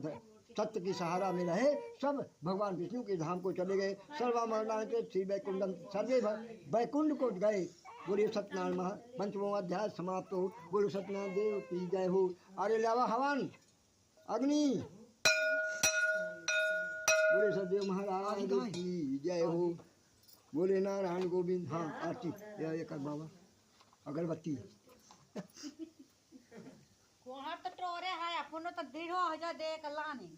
सत्य की सहारा में रहे, सब भगवान विष्णु के धाम को चले गए। सर्वमंगलानि के श्री वैकुंठम सर्वे वैकुंठ को गए। बोले सत्यनारायण महा पंचमो अध्याय समाप्त हो। बोले सत्यनारायण देव की जय हो। अरे लावा हवन अग्नि। बोले सतदेव महाराज की जय हो। बोले नारायण गोविंद। हाँ आरती ये कर बाबा अगरबत्ती। कोहर तो टोरे है अपन तो दृढ़ हो जा देख लाने।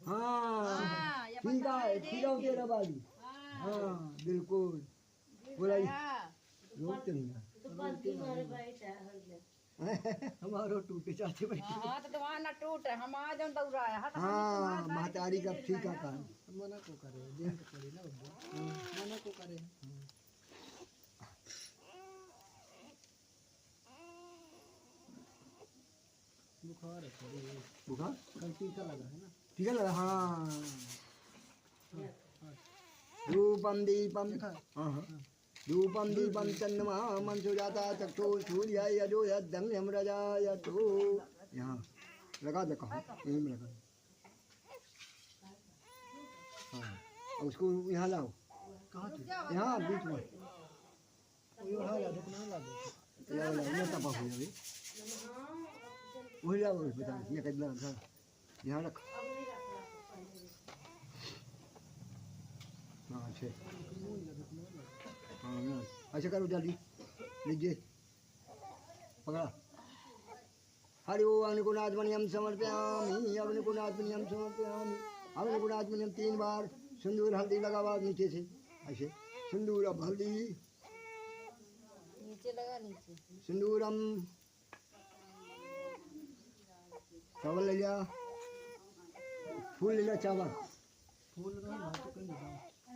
हाँ ठीक है, ठीक है तेरा बाली। हाँ बिल्कुल बोला रोकते नहीं हमारो टूटे चाहते बैठे। हाँ तो तुम्हारा ना टूट हम आ जाओ दौड़ा है। हाँ महतारी का ठीक है मना को करे देख तो पड़ी ना मना को करे। बुखार है बुखार कल टीका लगा है ना। टीका लगा हाँ। रूपम दीपम हाँ हाँ रूपम दीपम चंद्रमा मंसु जाता चक्षु सूर्य यजो यम रजाय तो। यहाँ लगा दे कहो यहीं में लगा। हाँ उसको यहाँ लाओ। कहाँ थे? यहाँ बीच में यहाँ ला दो ना ला दो। ये तब हो जाए वही लाओ बता ये कितना था यहाँ रख। हाँ अच्छे हाँ अच्छा करो जल्दी लीजिए पकड़ा। हरि ओ अग्निकुणात्मनियम समर्पयामि अग्निकुणात्मनियम समर्पयामि अग्निकुणात्मनियम 3 बार सिंदूर हल्दी लगा हुआ नीचे से ऐसे सिंदूर अब हल्दी नीचे लगा नीचे सिंदूरम चावल ले लिया फूल ले लिया चावल फूल का बात तो कहीं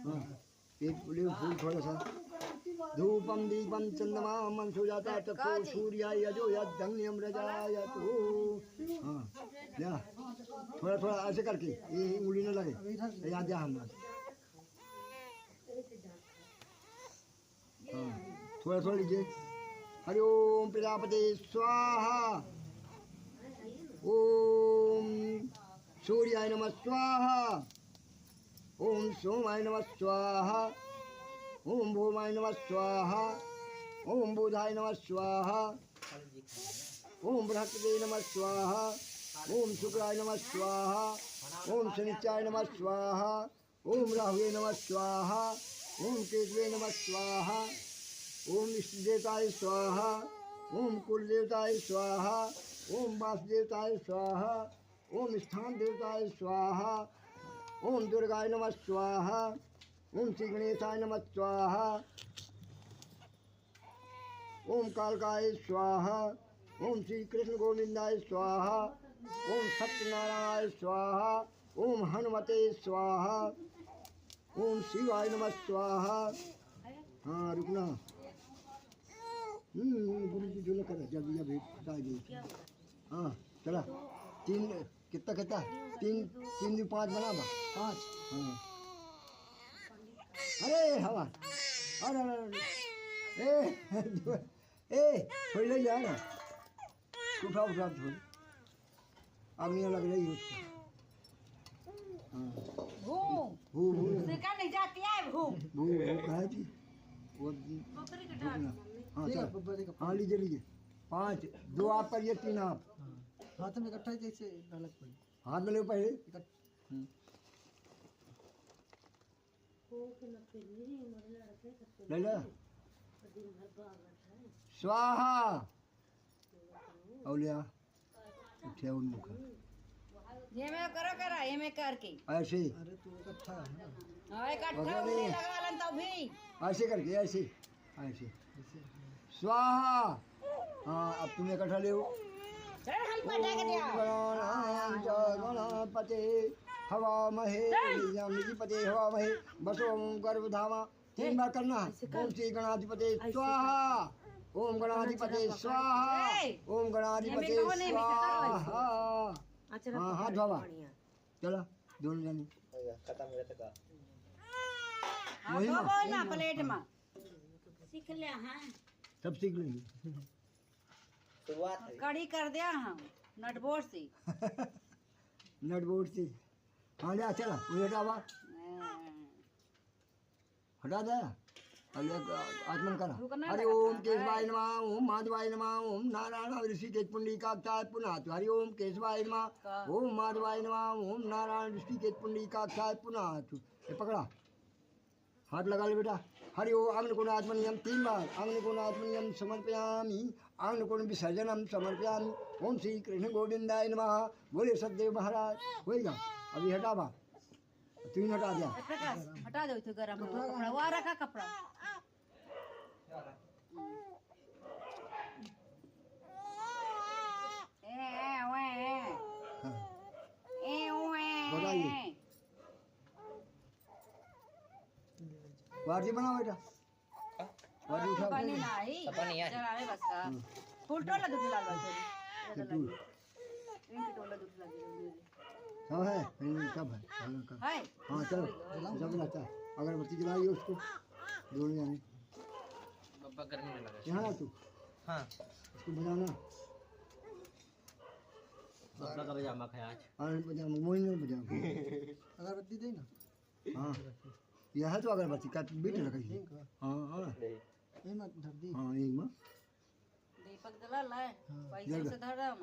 हाँ एक फूल थोड़ा सा। धूपम दीपम चंद्रमा मंसु जाता चक्षु सूर्य यजो यज्ञम रजाय तो। हाँ या थोड़ा थोड़ा ऐसे करके ये उंगली न लगे याद जा हम। हाँ थोड़ा थोड़ा लीजिए। हरि ओम प्रजापति स्वाहा ओम सूर्याय नमः स्वाहा ओम सोमाय नमः स्वाहा ओम भूमाय नमः स्वाहा ओम बुधाय नमः स्वाहा ओम बृहस्पति नमः स्वाहा ओम शुक्राय नमः स्वाहा ओम शनिचाय नमः स्वाहा ओम राहुवे नमः स्वाहा ओम केतवे नमः स्वाहा, ओम इष्ट देवताय स्वाहा, ओम कुल देवताय स्वाहा, ओम वास देवताय स्वाहा, ओम स्थान देवताय स्वाहा, ओम दुर्गाय नमः स्वाहा, ओम श्री गणेशाय नमः स्वाहा, ओम कालकाय स्वाहा, ओम श्री कृष्ण गोविंदाय स्वाहा, ओम सत्यनारायण स्वाहा, ओम हनुमते स्वाहा, ओम शिवाय नमः स्वाहा। हाँ रुकना, गुरु जी जो कर जल्दी अभी बता दी। हाँ चला, तीन कितना कितना, तीन तीन दो पाँच बना बा, पाँच। हाँ अरे हवा, अरे अरे ए थोड़ी ले जाए ना, उठा उठा थोड़ी, अग्नियाँ लग रही है उसको। हाँ भूम सिक्का नहीं जाती है भूम। वो कहा थी वो हाँ चल, हाँ लीजिए लीजिए, पाँच, दो आप करिए, तीन आप। हाथ में इकट्ठा जैसे अलग पड़ी। हाथ में ले पहले, ले ले स्वाहा और लिया उठे उन्मुख ये मैं करो करा ये मैं करके ऐसे अरे तू इकट्ठा है ना। हाँ इकट्ठा उन्हें लगा लन तो भी ऐसे करके, ऐसे ऐसे स्वाहा। हाँ अब तुम इकट्ठा ले चल हम पटा के दिया गणपते हवा महे निधिपते हवा महे बसो गर्भधामा, 3 बार करना। ओम श्री गणाधिपते स्वाहा, ओम गणाधिपते स्वाहा, ओम गणाधिपते स्वाहा। हाँ हाथ धोवा, चलो दोनों जाने खत्म हो गया वही ना, बोल ना प्लेट में सीख ले हाँ सब सीख लेंगे। शुरुआत है। कड़ी कर दिया हम नटबोर्ड से। नट बोर्ड से हाँ ले चला, वो हटावा हटा दे, आत्मन करा। हरि ओम केशवाय नमः, ओम माधवाय नमः, ओम नारायण ऋषिकेश पुंडरीकाक्षाय पुनः। हरि ओम केशवाय नमः, ओम माधवाय नमः, ओम नारायण ऋषिकेश पुंडरीकाक्षाय पुनः। ये पकड़ा, हाथ लगा ले बेटा। हरि ओम अग्निकुंडात्मनियम 3 बार, अग्निकुंडात्मनियम समर्पयामि, अग्निकुंड विसर्जनम समर्पयामि। ओम श्री कृष्ण गोविंदाय नमः। बोले सतदेव महाराज। होएगा अभी हटावा, 3 हटा दिया। प्रकाश हटा दो तो गरम कपड़ा वहाँ रखा कपड़ा। बताइए वार्जी बनाओ बेटा, वार्जी उठाओ। पानी नहीं पानी है। चलावे बस का फुल टोला दूध लाल बस ये तू इनकी टोला दूध लगी सब है, सब है, सब है। है हाँ चलो सब रहता है। अगरबत्ती जलाइए उसको, दोनों जाने। बब्बा गर्मी में लगा। यहाँ तू हाँ उसको बजाना। बब्बा का पजामा खाया आज। हाँ पजामा मोही में बजाओ। अगरबत्ती दे ना। हाँ यह है तो अगरबत्ती का बीट लगाइए। ठीक है। हाँ हाँ ये मत धर दी। हाँ एक माँ दीपक जला लाए पैसे से धर रहा हूँ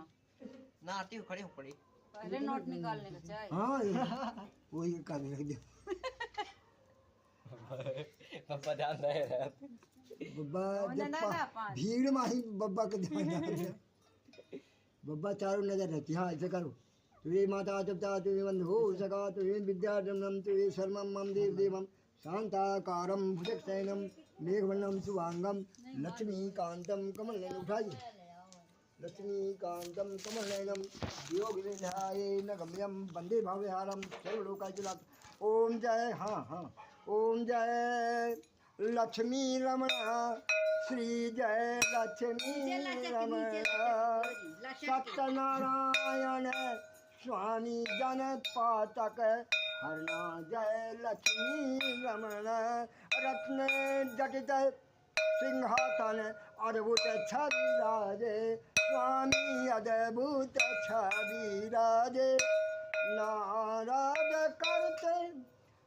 ना आती हूँ, खड़ी हो पड़ी। पहले नोट निकालने का चाहिए। हाँ वही काम रख दिया। बब्बा ध्यान रहे। बब्बा कौन जब जाना था पाँच? भीड़ में ही बब्बा को ध्यान रखना। बब्बा चारों नजर रहती। हाँ ऐसे करो। तुवे माता चुप्ता तुवे बंधु सखा तुवे विद्याजनम तुवे शर्मम मम देव देवम शांताकारम भुजगशयनम मेघवर्णम शुभांगम लक्ष्मीकांतम कमलनयन। उठाइए लक्ष्मीकांतम कमलनयनम योगिनिधायेन गम्यम वंदे भव्यहारम सर्वलोकायतुलात्। ओम जय हाँ हाँ ओम जय लक्ष्मी रमण श्री जय लक्ष्मी रमण सत्यनारायण स्वामी जन पातक हरना जय लक्ष्मी रमण। रत्न जटित सिंहासन अद्भुत छवि राजे स्वामी अद्भुत छवि राजे। नाराज करते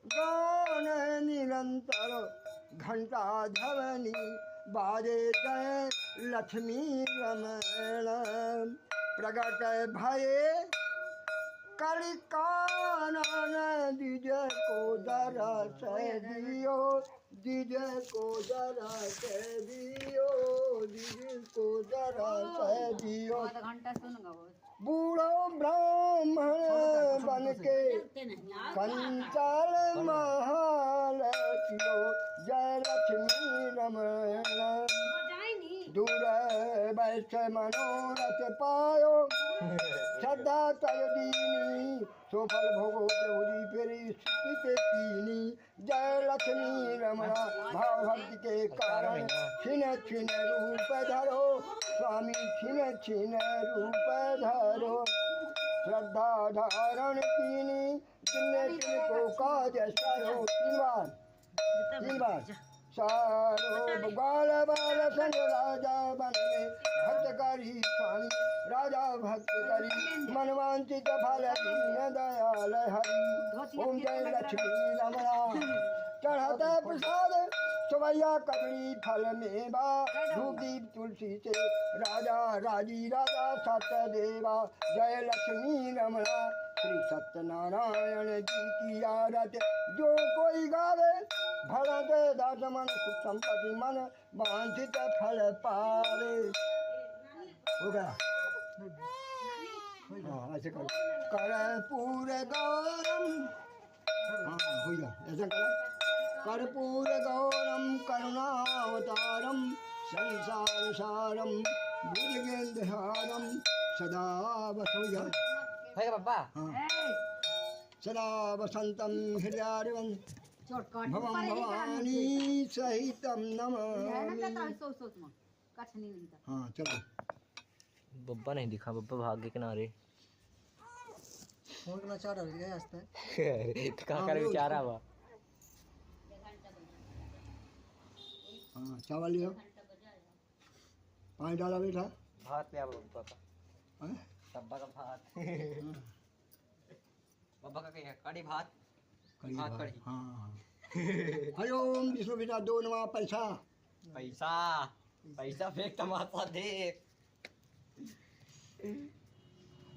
गान निरंतर घंटा ध्वनि बाजे जय लक्ष्मी रमण। प्रगट भये कलिकानन द्विज को दर जरा से दियो, दीजे को जरा से दियो, दीजे को जरा से दियो। आधा घंटा सुनूंगा वो। बूढ़ो ब्राह्मण बन के चलते नहीं आप कंचन महाल कियो, जय लक्ष्मी रमण जाए नहीं दूर बैठ मनोरथ पायो, श्रद्धा तय दीनी सोफल भोगो प्रभु जी फेरी स्थित कीनी। जय लक्ष्मी रमणा भाव भक्ति के कारण छिन छिन रूप धरो, स्वामी छिन छिन रूप धरो। श्रद्धा धारण कीनी जिनने तिनको काज सारो। तीन बार सारो बाल बाल संग राजा बन में भक्त करी स्वामी, राजा भक्त करी मनवांचित फल दीन दयाल हरि। ओम जय लक्ष्मी रमणा। चढ़ाते प्रसाद सवैया कदली फल मेवा, धूप दीप तुलसी से राजा राजी राजा सत्यदेवा। जय लक्ष्मी रमणा। श्री सत्यनारायण जी की आरत जो कोई गावे, भरत दास मन सुख संपत्ति मन वांछित फल पावे। हो गया? हाँ ऐसे करो। कर्पूर गौरम, हाँ हो गया ऐसा करो। कर्पूर गौरम करुणावतारम, संसार सारम भुजगेंद्रहारम, सदा वसो है बाबा। हाँ सदा वसंतम हृदयारवं भवम भवानी सहितम नमामि। हाँ चलो। बब्बा नहीं दिखा, बब्बा भाग के किनारे। फोन करना चाह रहा है हंसता है। कहाँ कर बेचारा हुआ। हाँ चावल लियो, पानी डाला बेटा। भात पे बब्बा का, हाँ? बब्बा का भात। बब्बा का क्या कड़ी भात, कड़ी भात भात। कड़ी। हाँ हरिओम विष्णु बेटा दो नवा पैसा। पैसा पैसा फेंक तमाशा देख।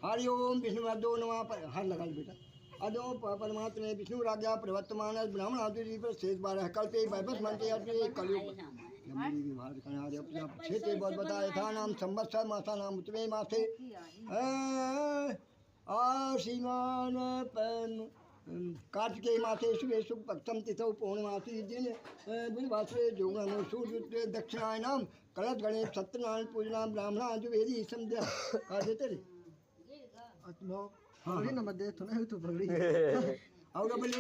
हरिओम विष्णु बेटा दो नवा हर लगा लो बेटा। अदो परमात्मा ने विष्णु राजा प्रवर्तमान ब्राह्मण आदि पर शेष 12 कल्पे वैभव मनते आदि कलयुग यमरी विभाग कना रे अपना क्षेत्र बहुत बताया था। नाम संवत्सर मासा नाम उत्तमे मासे आसीमान कार्तिकेय मासे शुभे शुभ पक्षम तिथौ पौर्णमासी दिन बुधवासरे जोगन सूर्य दक्षिणायनाम कलश गणेश सत्यनारायण पूजना ब्राह्मणा जुवेदी संध्या का देते रे। हाँ नंबर दे तो नहीं तो पगड़ी। और अपने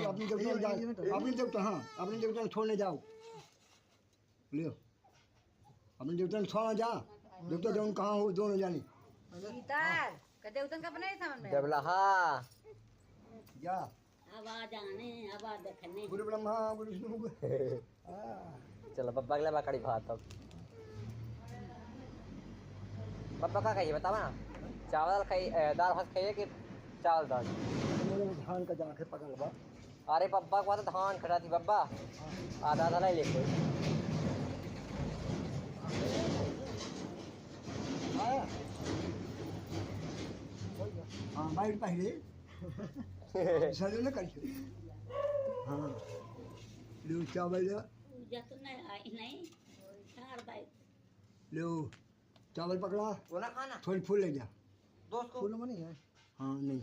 अपनी जगह जाओ, अपनी जगह हाँ अपनी जगह छोड़ने जाओ, लियो अपनी जगह छोड़ना जा। जगह दोनों कहाँ हो दोनों जानी गीतार कदे उतन का बनाए सामान में जबलहा जा। आवाज आने आवाज देखने गुरु ब्रह्मा गुरु विष्णु। चलो बब्बा के लिए कड़ी भात। अब बब्बा का खाइए बतावा ना, चावल खाइए दाल भात खाइए कि चावल दाल। धान का जाके पकड़ बा। अरे बब्बा को तो धान खड़ा थी बब्बा, आधा आधा ले लेके। हाँ बाइट पहले सर न करिए। हाँ लो चावल लो, पूजा तो नहीं आई नहीं चार बाई लो चावल पकड़ा, वो ना खाना थोड़ी फूल ले जा। दोस्त को फूल में नहीं है। हाँ नहीं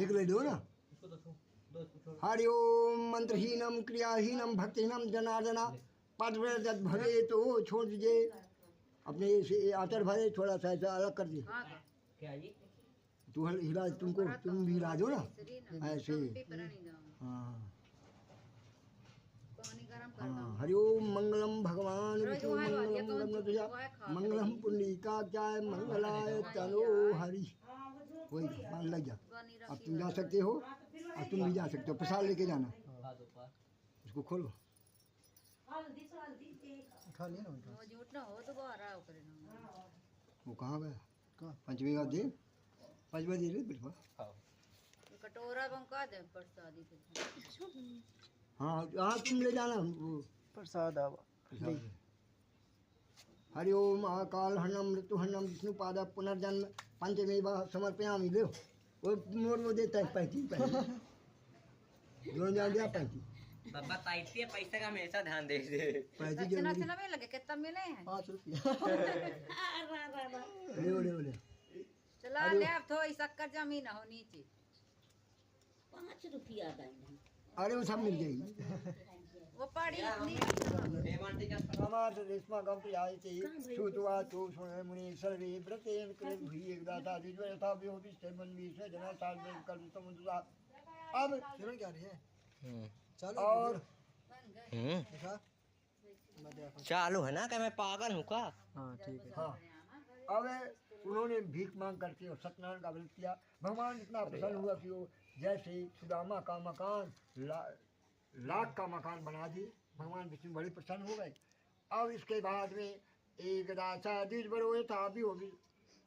एक ले दो ना। हरि ओम मंत्रहीनम क्रियाहीनम भक्तिहीनम जनार्दना पद भरे तो छोड़ दीजिए। अपने से आतर भरे थोड़ा सा ऐसा अलग कर दिए। क्या ये तू हिला, तुमको तुम भी हिला दो ना ऐसे। हाँ हाँ हरि ओम मंगलम भगवान विष्णु मंगलम मंगलम पुंडरीकाक्षाय मंगलाय तनो हरि। वही मान लग जा। अब तुम जा सकते हो और तुम भी जा सकते हो। प्रसाद लेके जाना, इसको खोलो। खा लिया ना उनका। वो झूठ ना हो तो बाहर आओ करे ना। वो कहाँ गया? कहाँ? पंचमी का दे, पंचमी दे रहे बिल्कुल। ये कटोरा बंका दे प्रसादी के। हाँ हाँ तुम ले जाना वो प्रसाद आवा। प्रसाद। हरि ओम अकाल हरणम मृत्यु हरणम विष्णु पाद पुनर्जन्म पंचमी समर्पयामि। लो वो मोर वो देता है पैती पहले। जो जान दिया 35 बाबा ताइती है पैसे का हमेशा ध्यान दे दे। पैसे दक्षिणा जरूरी चला में लगे कितना मिले हैं 5 रुपया ले चला ले अब थोड़ी शक्कर जमीन हो नीचे 5 रुपया देंगे अरे वो सब मिल जाएगी वो पड़ी इतनी पेमेंट का हमारे रेशमा कंपनी आई थी छुतवा तो सुने मुनि सर्वे व्रतेन कृत हुई एक दाता दिजवे था भी होती से मन भी से जना साल में कर समुद्र अब किरण क्या रही है हम्म चलो और देखा मैं देखा चालू है ना कि मैं पागल हूँ का? हाँ ठीक है हाँ अब उन्होंने भीख मांग करके और सत्यनारायण का व्रत किया भगवान इतना प्रसन्न हुआ कि वो जैसे सुदामा का मकान लाख का मकान बना दिए भगवान विष्णु बड़े प्रसन्न हो गए। अब इसके बाद में एक दासा द्विज बर हुए था अभी होगी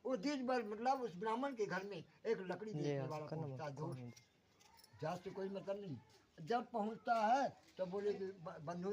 वो द्विज बर मतलब उस ब्राह्मण के घर में एक लकड़ी बेचने वाला पहुंचता है दोस्त जात से कोई मतलब नहीं जब पहुंचता है तो बोले कि बंधु